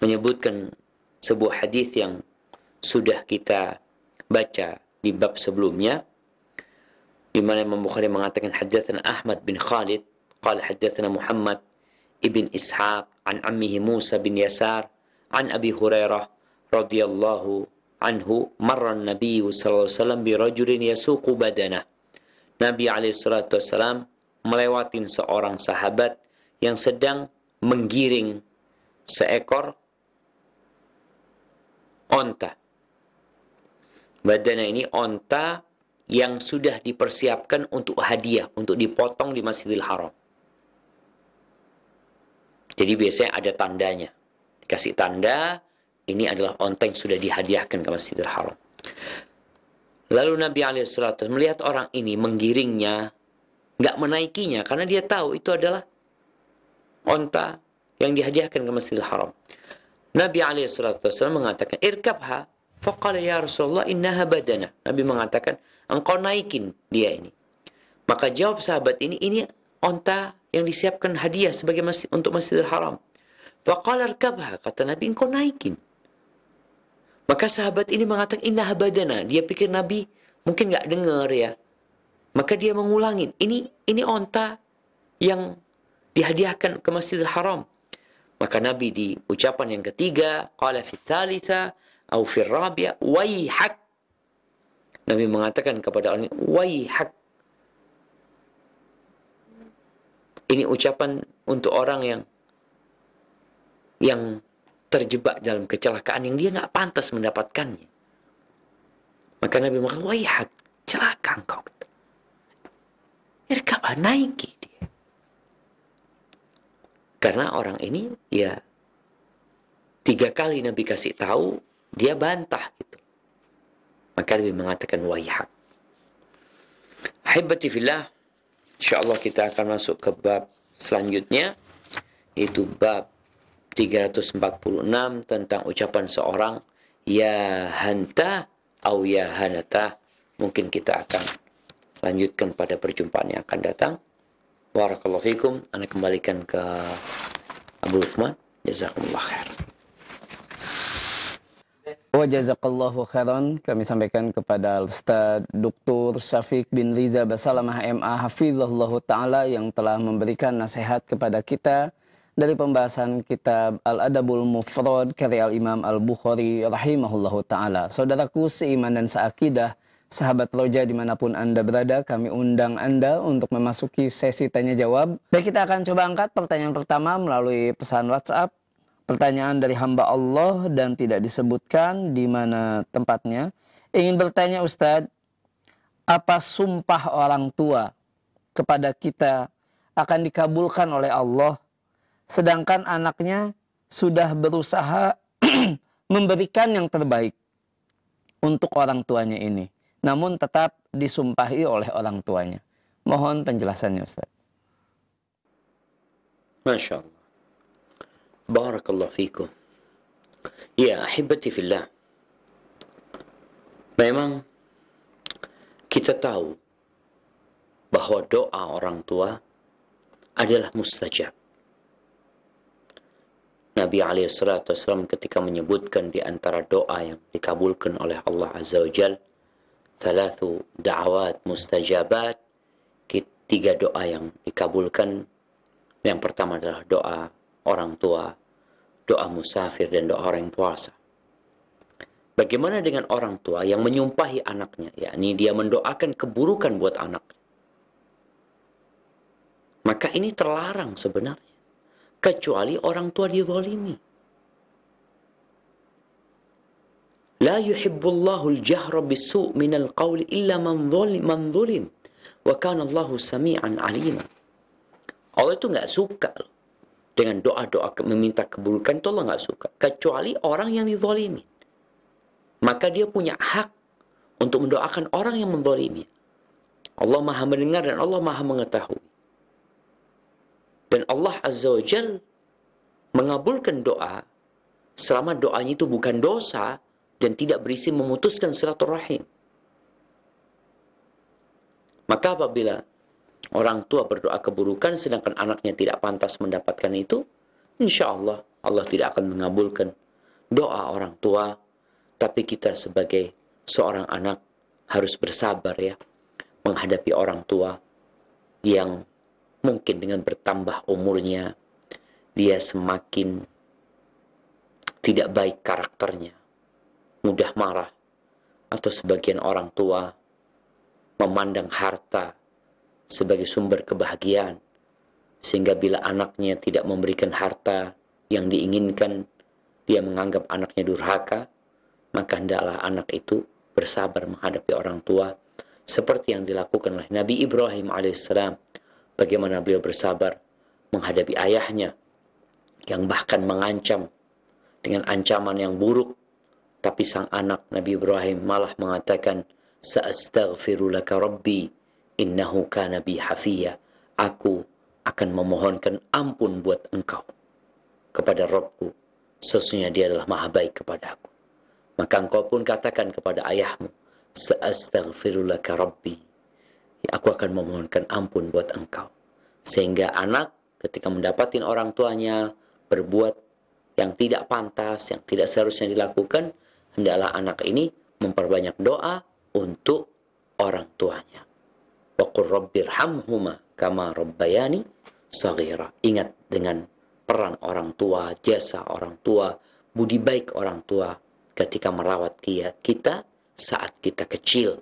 menyebutkan sebuah hadis yang sudah kita baca di bab sebelumnya, di mana Imam Bukhari mengatakan haddatsana Ahmad bin Khalid qala haddatsana Muhammad ibn Ishaq an ammihi Musa bin Yasar an Abi Hurairah radhiyallahu anhu marra an-nabiy sallallahu alaihi wasallam bi rajulin yasuqu badanah. Nabi alaihi salatu wasallam melewatin seorang sahabat yang sedang menggiring seekor onta. Badana ini onta yang sudah dipersiapkan untuk hadiah, untuk dipotong di Masjidil Haram. Jadi biasanya ada tandanya. Dikasih tanda, ini adalah onta yang sudah dihadiahkan ke Masjidil Haram. Lalu Nabi SAW melihat orang ini menggiringnya, nggak menaikinya, karena dia tahu itu adalah onta yang dihadiahkan ke Masjidil Haram. Nabi SAW mengatakan, irkabha, faqala ya Rasulullah innaha badana. Nabi mengatakan, engkau naikin dia ini. Maka jawab sahabat ini onta yang disiapkan hadiah sebagai masjid untuk Masjidil Haram. Faqala irkabha, kata Nabi, engkau naikin. Maka sahabat ini mengatakan innaha badana. Dia pikir Nabi mungkin nggak dengar ya. Maka dia mengulangin. Ini onta yang dihadiahkan ke Masjidil Haram. Maka Nabi di ucapan yang ketiga, qala fi tsalitsa au fi rabi'ah waihak. Nabi mengatakan kepada orang ini, waihak. Ini ucapan untuk orang yang terjebak dalam kecelakaan yang dia nggak pantas mendapatkannya. Maka Nabi mengatakan, waihak, celaka engkau. Irkabah, naiki dia. Karena orang ini ya 3 kali Nabi kasih tahu, dia bantah gitu. Maka Nabi mengatakan waihak. Ahibati fillah, insyaallah kita akan masuk ke bab selanjutnya, yaitu bab 346 tentang ucapan seorang ya hanta atau ya hanata. Mungkin kita akan lanjutkan pada perjumpaan yang akan datang. Barakallahu fikum. Ana kembalikan ke Abu Luqman. Jazakumullah khair. Wa jazakallahu khairan. Kami sampaikan kepada Ustaz Dr. Syafiq bin Riza Basalamah MA hafizahullah ta'ala yang telah memberikan nasihat kepada kita dari pembahasan kitab Al-Adabul Mufrad karya Al-Imam Al-Bukhari rahimahullahu ta'ala. Saudaraku seiman dan seakidah, sahabat Roja dimanapun Anda berada, kami undang Anda untuk memasuki sesi tanya jawab. Baik, kita akan coba angkat pertanyaan pertama melalui pesan WhatsApp. Pertanyaan dari hamba Allah dan tidak disebutkan di mana tempatnya. Ingin bertanya Ustadz, apa sumpah orang tua kepada kita akan dikabulkan oleh Allah, sedangkan anaknya sudah berusaha memberikan yang terbaik untuk orang tuanya ini, namun tetap disumpahi oleh orang tuanya? Mohon penjelasannya Ustaz. Masya Allah. Barakallahu fikum. Ya, ahibati fillah. Memang kita tahu bahwa doa orang tua adalah mustajab. Nabi SAW ketika menyebutkan di antara doa yang dikabulkan oleh Allah Azza wa Jal, thalathu da'awat mustajabat, 3 doa yang dikabulkan. Yang pertama adalah doa orang tua, doa musafir, dan doa orang yang puasa. Bagaimana dengan orang tua yang menyumpahi anaknya, yakni dia mendoakan keburukan buat anak? Maka ini terlarang sebenarnya, kecuali orang tua dizalimi. La yuhibbullahu al-jahra bis-su' minal qawli illa man zulim. Wa kana Allahu sami'an alima. Allah itu nggak suka dengan doa-doa meminta keburukan, itu Allah nggak suka. Kecuali orang yang dizalimi. Maka dia punya hak untuk mendoakan orang yang menzalimi. Allah maha mendengar dan Allah maha mengetahui. Dan Allah Azza wa Jal mengabulkan doa selama doanya itu bukan dosa dan tidak berisi memutuskan silaturahim. Maka apabila orang tua berdoa keburukan sedangkan anaknya tidak pantas mendapatkan itu, insya Allah Allah tidak akan mengabulkan doa orang tua. Tapi kita sebagai seorang anak harus bersabar ya, menghadapi orang tua yang mungkin dengan bertambah umurnya dia semakin tidak baik karakternya, mudah marah, atau sebagian orang tua memandang harta sebagai sumber kebahagiaan, sehingga bila anaknya tidak memberikan harta yang diinginkan, dia menganggap anaknya durhaka. Maka hendaklah anak itu bersabar menghadapi orang tua, seperti yang dilakukan oleh Nabi Ibrahim alaihissalam. Bagaimana beliau bersabar menghadapi ayahnya yang bahkan mengancam dengan ancaman yang buruk, tapi sang anak Nabi Ibrahim malah mengatakan, sa'astaghfiru laka rabbi innahu kana bi hafiya. Aku akan memohonkan ampun buat engkau kepada Rabbku, sesungguhnya dia adalah maha baik kepada aku. Maka engkau pun katakan kepada ayahmu, sa'astaghfiru laka rabbi, aku akan memohonkan ampun buat engkau. Sehingga anak ketika mendapati orang tuanya berbuat yang tidak pantas, yang tidak seharusnya dilakukan, hendaklah anak ini memperbanyak doa untuk orang tuanya. Wa qur rabbirhamhuma kama rabbayani shaghira. Ingat dengan peran orang tua, jasa orang tua, budi baik orang tua ketika merawat kita saat kita kecil.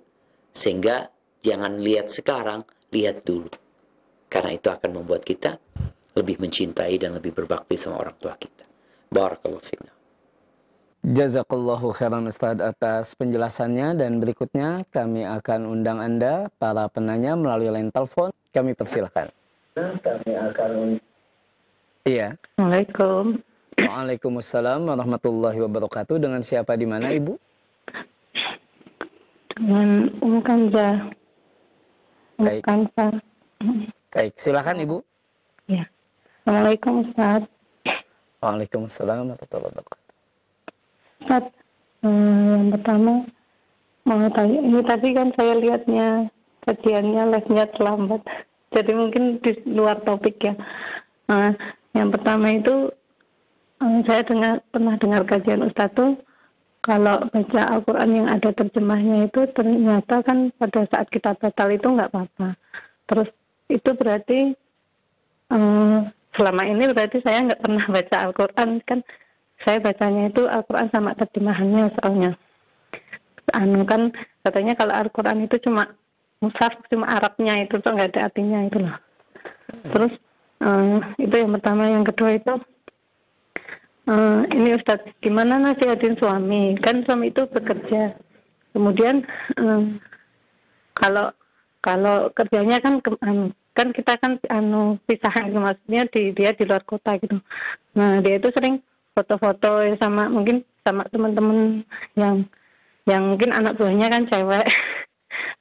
Sehingga jangan lihat sekarang, lihat dulu. Karena itu akan membuat kita lebih mencintai dan lebih berbakti sama orang tua kita. Barakallahu fiqna. Jazakallahu khairan Ustadz atas penjelasannya, dan berikutnya kami akan undang Anda para penanya melalui line telepon. Kami persilahkan. Iya. Assalamualaikum. Waalaikumsalam warahmatullahi wabarakatuh. Dengan siapa di mana Ibu? Dengan Kanja. Baik. Kanja. Baik, silakan Ibu. Ya. Assalamualaikum Ustaz. Waalaikumsalam warahmatullahi wabarakatuh. Ustaz, yang pertama mau tanya, ini tadi kan saya lihatnya kajiannya live-nya terlambat, jadi mungkin di luar topik ya. Yang pertama itu saya pernah dengar kajian Ustaz tuh, kalau baca Al-Quran yang ada terjemahnya itu ternyata kan pada saat kita batal itu nggak apa-apa. Terus itu berarti selama ini berarti saya nggak pernah baca Al-Quran, kan saya bacanya itu Al-Quran sama terjemahannya soalnya. Kan katanya kalau Al-Quran itu cuma mushaf, cuma Arabnya itu tuh nggak ada artinya itu loh. Terus itu yang pertama. Yang kedua itu ini Ustaz, gimana nasihatin suami? Kan suami itu bekerja. Kemudian kalau kerjanya kan kan kita kan pisahan, maksudnya dia di luar kota gitu. Nah, dia itu sering foto-foto sama mungkin sama teman-teman yang mungkin anak buahnya kan cewek.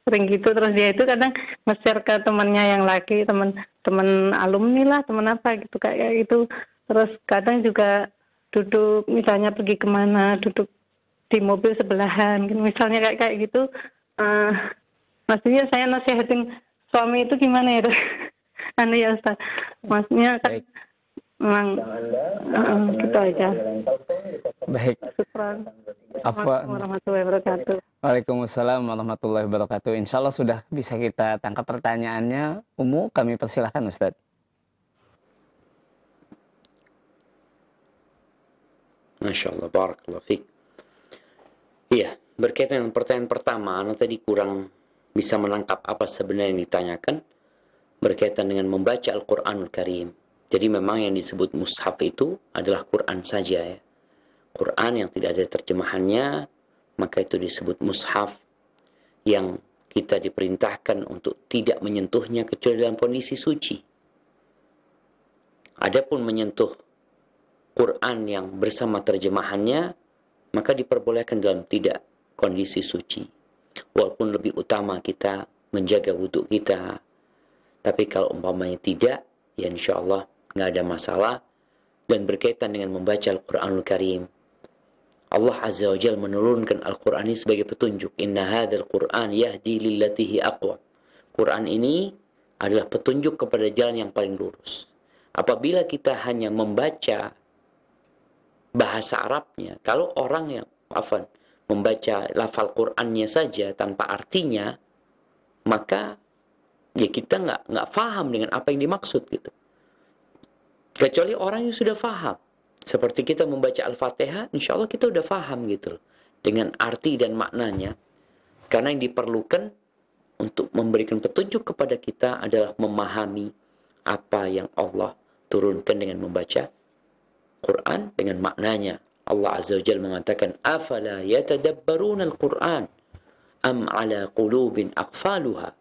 Sering gitu, terus dia itu kadang nge-share ke temannya yang laki, teman alumni lah, teman apa gitu kayak gitu. Terus kadang juga duduk misalnya pergi kemana, duduk di mobil sebelahan gitu, misalnya kayak gitu. Maksudnya saya nasihatin suami itu gimana ya? Ya Ustaz, maksudnya kan memang gitu aja. Baik. Syukran. Afwan. Warahmatullahi wabarakatuh. Waalaikumsalam warahmatullahi wabarakatuh. Insya Allah sudah bisa kita tangkap pertanyaannya. Umu, kami persilahkan Ustadz. Masya Allah, barakallah fiik. Iya, berkaitan dengan pertanyaan pertama, Ana tadi kurang bisa menangkap apa sebenarnya yang ditanyakan berkaitan dengan membaca Al-Quranul Karim. Jadi memang yang disebut mushaf itu adalah Quran saja ya. Quran yang tidak ada terjemahannya, maka itu disebut mushaf yang kita diperintahkan untuk tidak menyentuhnya kecuali dalam kondisi suci. Adapun menyentuh Quran yang bersama terjemahannya, maka diperbolehkan dalam tidak kondisi suci. Walaupun lebih utama kita menjaga wudhu kita. Tapi kalau umpamanya tidak, ya insya Allah nggak ada masalah. Dan berkaitan dengan membaca Al-Quranul Karim, Allah Azza wa Jalla menurunkan Al-Quran ini sebagai petunjuk. Inna hadzal Quran yahdi lillatihi aqwa. Quran ini adalah petunjuk kepada jalan yang paling lurus. Apabila kita hanya membaca bahasa Arabnya, kalau orang yang membaca lafal Qur'annya saja tanpa artinya, maka ya kita nggak faham dengan apa yang dimaksud gitu. Kecuali orang yang sudah faham, seperti kita membaca Al-Fatihah, insya Allah kita udah faham gitu dengan arti dan maknanya. Karena yang diperlukan untuk memberikan petunjuk kepada kita adalah memahami apa yang Allah turunkan dengan membaca Quran dengan maknanya. Allah Azza wa Jalla mengatakan, afala yatadabbaruna al-Quran am ala qulubin aqfaluha.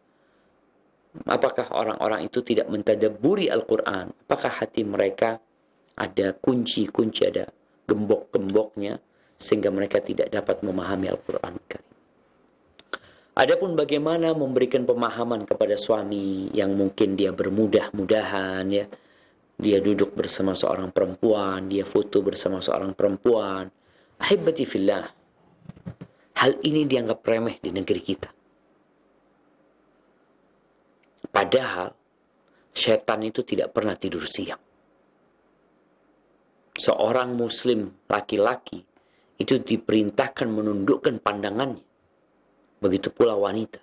Apakah orang-orang itu tidak mentadabburi Al-Quran? Apakah hati mereka ada kunci-kunci, ada gembok-gemboknya sehingga mereka tidak dapat memahami Al-Quran Karim? Adapun bagaimana memberikan pemahaman kepada suami yang mungkin dia bermudah-mudahan ya, dia duduk bersama seorang perempuan, dia foto bersama seorang perempuan. Ahibati fillah, hal ini dianggap remeh di negeri kita. Padahal setan itu tidak pernah tidur siang. Seorang muslim laki-laki itu diperintahkan menundukkan pandangannya. Begitu pula wanita.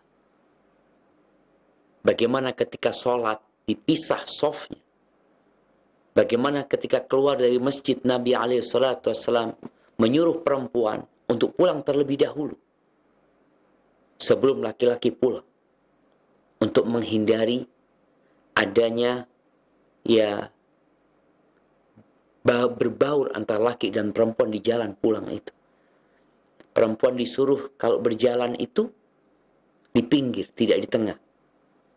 Bagaimana ketika sholat dipisah safnya. Bagaimana ketika keluar dari masjid Nabi SAW menyuruh perempuan untuk pulang terlebih dahulu sebelum laki-laki pulang, untuk menghindari adanya ya berbaur antara laki dan perempuan di jalan pulang itu. Perempuan disuruh kalau berjalan itu di pinggir, tidak di tengah,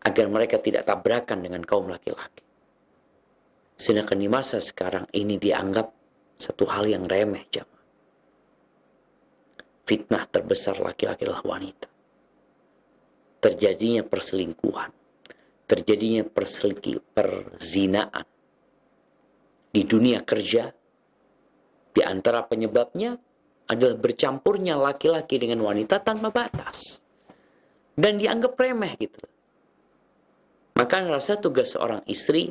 agar mereka tidak tabrakan dengan kaum laki-laki. Sedangkan di masa sekarang ini dianggap satu hal yang remeh, jamaah. Fitnah terbesar laki-laki adalah wanita. Terjadinya perselingkuhan, terjadinya perzinaan di dunia kerja. Di antara penyebabnya adalah bercampurnya laki-laki dengan wanita tanpa batas. Dan dianggap remeh gitu. Maka rasa tugas seorang istri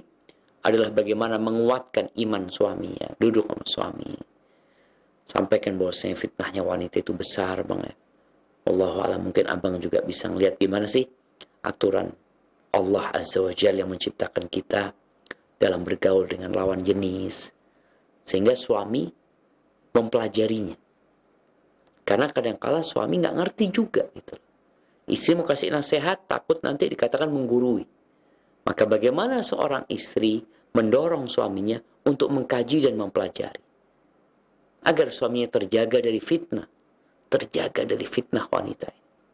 adalah bagaimana menguatkan iman suaminya, duduk sama suami. Sampaikan bahwasanya fitnahnya wanita itu besar bang ya. Wallahu a'lam, mungkin abang juga bisa ngelihat gimana sih aturan Allah Azza wa Jalla yang menciptakan kita dalam bergaul dengan lawan jenis. Sehingga suami mempelajarinya. Karena kadang-kala suami nggak ngerti juga gitu. Istri mau kasih nasihat, takut nanti dikatakan menggurui. Maka bagaimana seorang istri mendorong suaminya untuk mengkaji dan mempelajari. Agar suaminya terjaga dari fitnah. Terjaga dari fitnah wanita.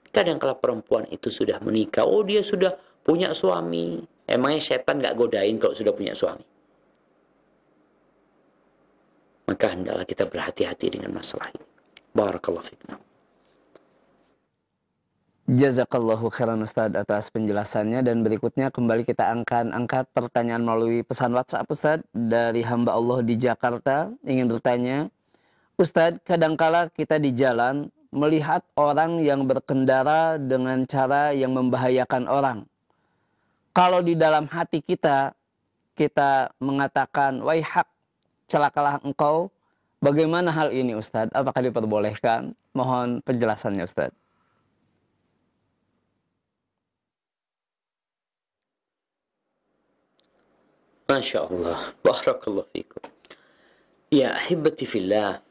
Kadang-kala perempuan itu sudah menikah. Oh, dia sudah punya suami. Emangnya setan gak godain kalau sudah punya suami? Maka hendaklah kita berhati-hati dengan masalah ini. Barakallahu fikum. Jazakallahu khairan Ustadz atas penjelasannya, dan berikutnya kembali kita angkat pertanyaan melalui pesan WhatsApp Ustadz dari hamba Allah di Jakarta. Ingin bertanya, Ustadz, kadangkala kita di jalan melihat orang yang berkendara dengan cara yang membahayakan orang. Kalau di dalam hati kita kita mengatakan waihak, celakalah engkau. Bagaimana hal ini Ustadz? Apakah diperbolehkan? Mohon penjelasannya Ustadz. Masya Allah, barakallahu fikum. Ya ahibati fillah,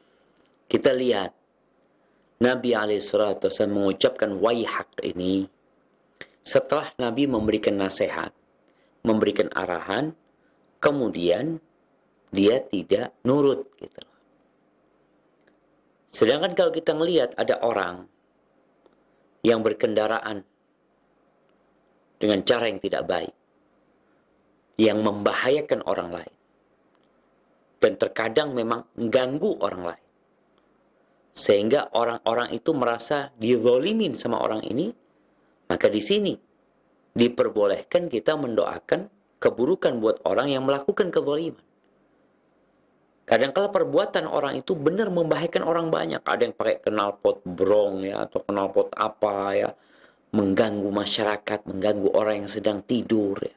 kita lihat Nabi SAW mengucapkan waihak ini setelah Nabi memberikan nasihat, memberikan arahan, kemudian dia tidak nurut gitu. Sedangkan kalau kita melihat ada orang yang berkendaraan dengan cara yang tidak baik, yang membahayakan orang lain, dan terkadang memang mengganggu orang lain, sehingga orang-orang itu merasa dizolimin sama orang ini, maka di sini diperbolehkan kita mendoakan keburukan buat orang yang melakukan kezaliman. Kadang-kala perbuatan orang itu benar membahayakan orang banyak. Ada yang pakai knalpot brong ya, atau knalpot apa ya, mengganggu masyarakat, mengganggu orang yang sedang tidur ya.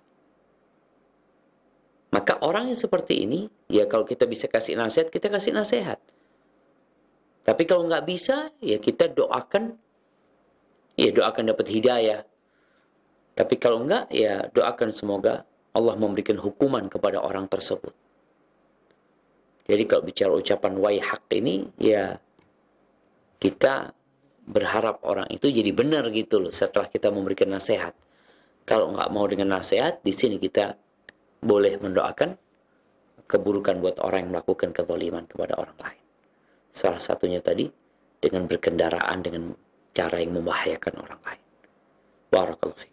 Maka orang yang seperti ini, ya kalau kita bisa kasih nasihat, kita kasih nasihat. Tapi kalau nggak bisa, ya kita doakan, ya doakan dapat hidayah. Tapi kalau nggak, ya doakan semoga Allah memberikan hukuman kepada orang tersebut. Jadi kalau bicara ucapan waihak ini, ya kita berharap orang itu jadi benar gitu loh setelah kita memberikan nasihat. Kalau nggak mau dengan nasihat, di sini kita boleh mendoakan keburukan buat orang yang melakukan kezaliman kepada orang lain. Salah satunya tadi dengan berkendaraan dengan cara yang membahayakan orang lain. Barakallahu fiik.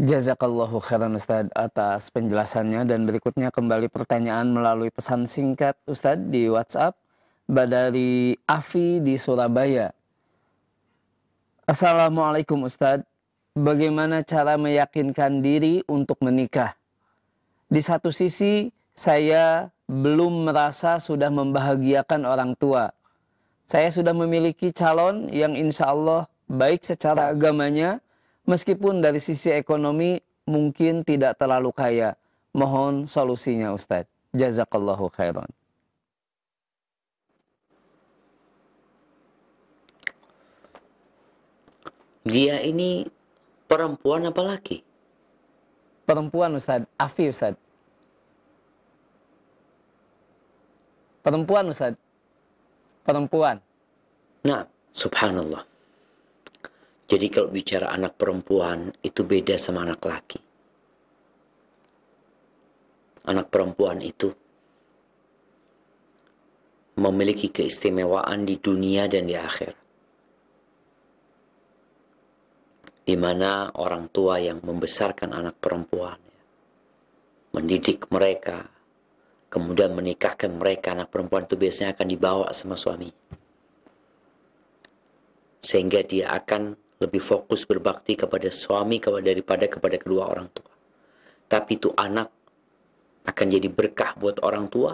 Jazakallahu khairan Ustadz atas penjelasannya, dan berikutnya kembali pertanyaan melalui pesan singkat Ustadz di WhatsApp dari Afi di Surabaya. Assalamualaikum Ustadz, bagaimana cara meyakinkan diri untuk menikah? Di satu sisi saya belum merasa sudah membahagiakan orang tua. Saya sudah memiliki calon yang insya Allah baik secara agamanya, meskipun dari sisi ekonomi mungkin tidak terlalu kaya. Mohon solusinya Ustadz. Jazakallahu khairan. Dia ini perempuan apa laki? Perempuan Ustadz. Afi Ustadz. Perempuan Ustadz. Perempuan. Nah, subhanallah. Jadi kalau bicara anak perempuan itu beda sama anak laki. Anak perempuan itu memiliki keistimewaan di dunia dan di akhirat. Di mana orang tua yang membesarkan anak perempuan, mendidik mereka, kemudian menikahkan mereka, anak perempuan itu biasanya akan dibawa sama suami. Sehingga dia akan lebih fokus berbakti kepada suami daripada kepada kedua orang tua. Tapi itu anak akan jadi berkah buat orang tua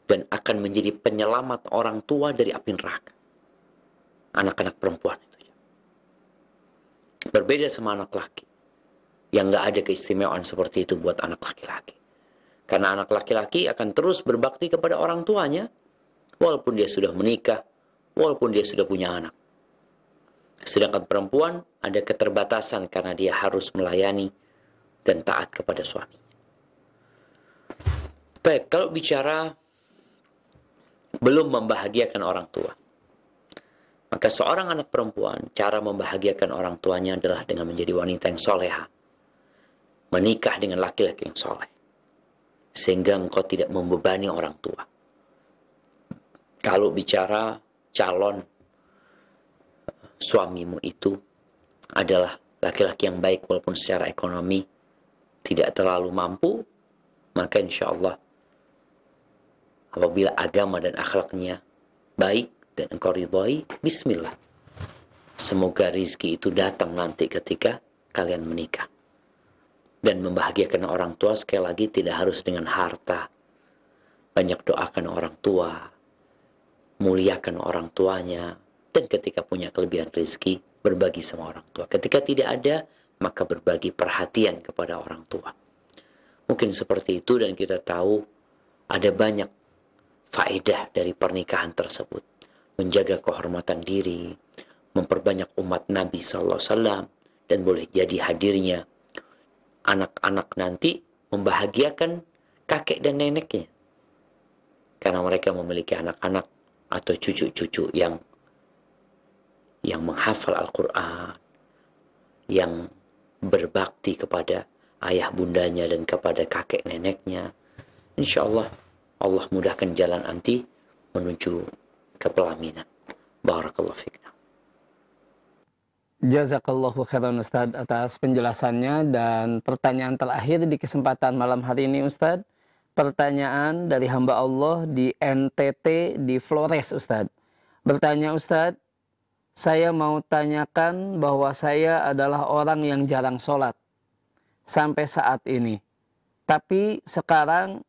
dan akan menjadi penyelamat orang tua dari api neraka. Anak-anak perempuan itu. Berbeda sama anak laki. Yang nggak ada keistimewaan seperti itu buat anak laki-laki. Karena anak laki-laki akan terus berbakti kepada orang tuanya walaupun dia sudah menikah, walaupun dia sudah punya anak. Sedangkan perempuan ada keterbatasan karena dia harus melayani dan taat kepada suami. Baik, kalau bicara belum membahagiakan orang tua, maka seorang anak perempuan cara membahagiakan orang tuanya adalah dengan menjadi wanita yang soleha, menikah dengan laki-laki yang soleh, sehingga engkau tidak membebani orang tua. Kalau bicara calon suamimu itu adalah laki-laki yang baik walaupun secara ekonomi tidak terlalu mampu, maka insya Allah apabila agama dan akhlaknya baik dan engkau ridhoi, bismillah, semoga rizki itu datang nanti ketika kalian menikah. Dan membahagiakan orang tua sekali lagi tidak harus dengan harta. Banyak doakan orang tua, muliakan orang tuanya, dan ketika punya kelebihan rezeki, berbagi sama orang tua. Ketika tidak ada, maka berbagi perhatian kepada orang tua. Mungkin seperti itu, dan kita tahu ada banyak faedah dari pernikahan tersebut. Menjaga kehormatan diri, memperbanyak umat Nabi SAW, dan boleh jadi hadirnya anak-anak nanti membahagiakan kakek dan neneknya. Karena mereka memiliki anak-anak atau cucu-cucu yang menghafal Al-Quran, yang berbakti kepada ayah bundanya dan kepada kakek neneknya. Insya Allah, Allah mudahkan jalan nanti menuju ke pelaminan. Barakallahu fiqna. Jazakallahu khairan Ustadz atas penjelasannya. Dan pertanyaan terakhir di kesempatan malam hari ini Ustadz, pertanyaan dari hamba Allah di NTT di Flores Ustadz. Bertanya Ustadz, saya mau tanyakan bahwa saya adalah orang yang jarang sholat sampai saat ini. Tapi sekarang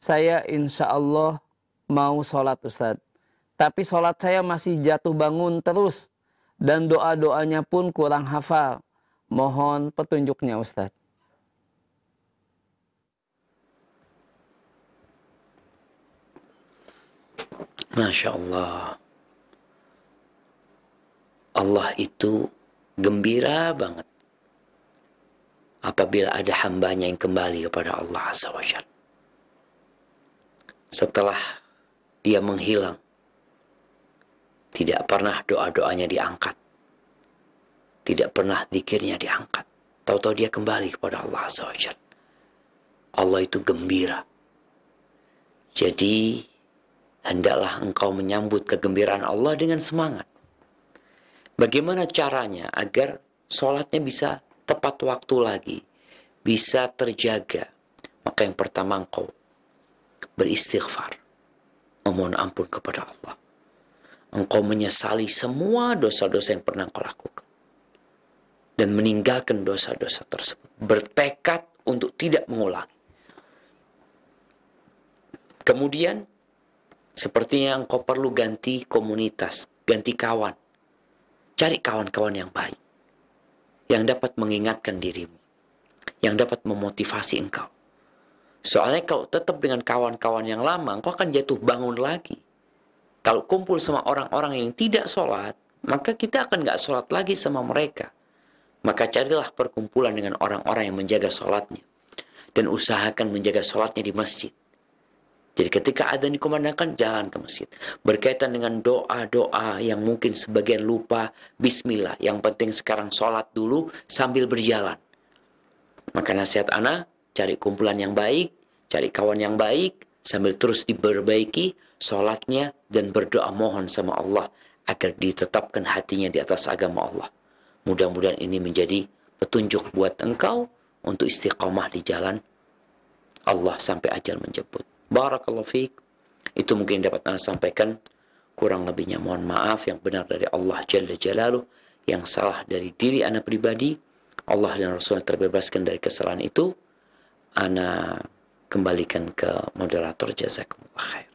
saya insya Allah mau sholat Ustadz. Tapi sholat saya masih jatuh bangun terus. Dan doa-doanya pun kurang hafal. Mohon petunjuknya Ustadz. Masya Allah. Allah itu gembira banget apabila ada hambanya yang kembali kepada Allah Azza wa Jalla. Setelah dia menghilang, tidak pernah doa-doanya diangkat, tidak pernah zikirnya diangkat. Tahu-tahu dia kembali kepada Allah Azza wa Jalla. Allah itu gembira. Jadi hendaklah engkau menyambut kegembiraan Allah dengan semangat. Bagaimana caranya agar sholatnya bisa tepat waktu lagi, bisa terjaga? Maka yang pertama engkau beristighfar, memohon ampun kepada Allah. Engkau menyesali semua dosa-dosa yang pernah engkau lakukan, dan meninggalkan dosa-dosa tersebut. Bertekad untuk tidak mengulangi. Kemudian, sepertinya engkau perlu ganti komunitas, ganti kawan. Cari kawan-kawan yang baik, yang dapat mengingatkan dirimu, yang dapat memotivasi engkau. Soalnya kalau tetap dengan kawan-kawan yang lama, engkau akan jatuh bangun lagi. Kalau kumpul sama orang-orang yang tidak sholat, maka kita akan nggak sholat lagi sama mereka. Maka carilah perkumpulan dengan orang-orang yang menjaga sholatnya. Dan usahakan menjaga sholatnya di masjid. Jadi ketika adzan dikumandangkan, jalan ke masjid. Berkaitan dengan doa-doa yang mungkin sebagian lupa, bismillah. Yang penting sekarang sholat dulu sambil berjalan. Maka nasihat ana, cari kumpulan yang baik, cari kawan yang baik, sambil terus diperbaiki sholatnya, dan berdoa mohon sama Allah agar ditetapkan hatinya di atas agama Allah. Mudah-mudahan ini menjadi petunjuk buat engkau untuk istiqamah di jalan Allah sampai ajal menjemput. Barakallahu fiik. Itu mungkin dapat Anda sampaikan. Kurang lebihnya mohon maaf. Yang benar dari Allah Jalla Jalaluh, yang salah dari diri Anda pribadi. Allah dan Rasulnya terbebaskan dari kesalahan itu. Anda kembalikan ke moderator. Jazakumullah khair.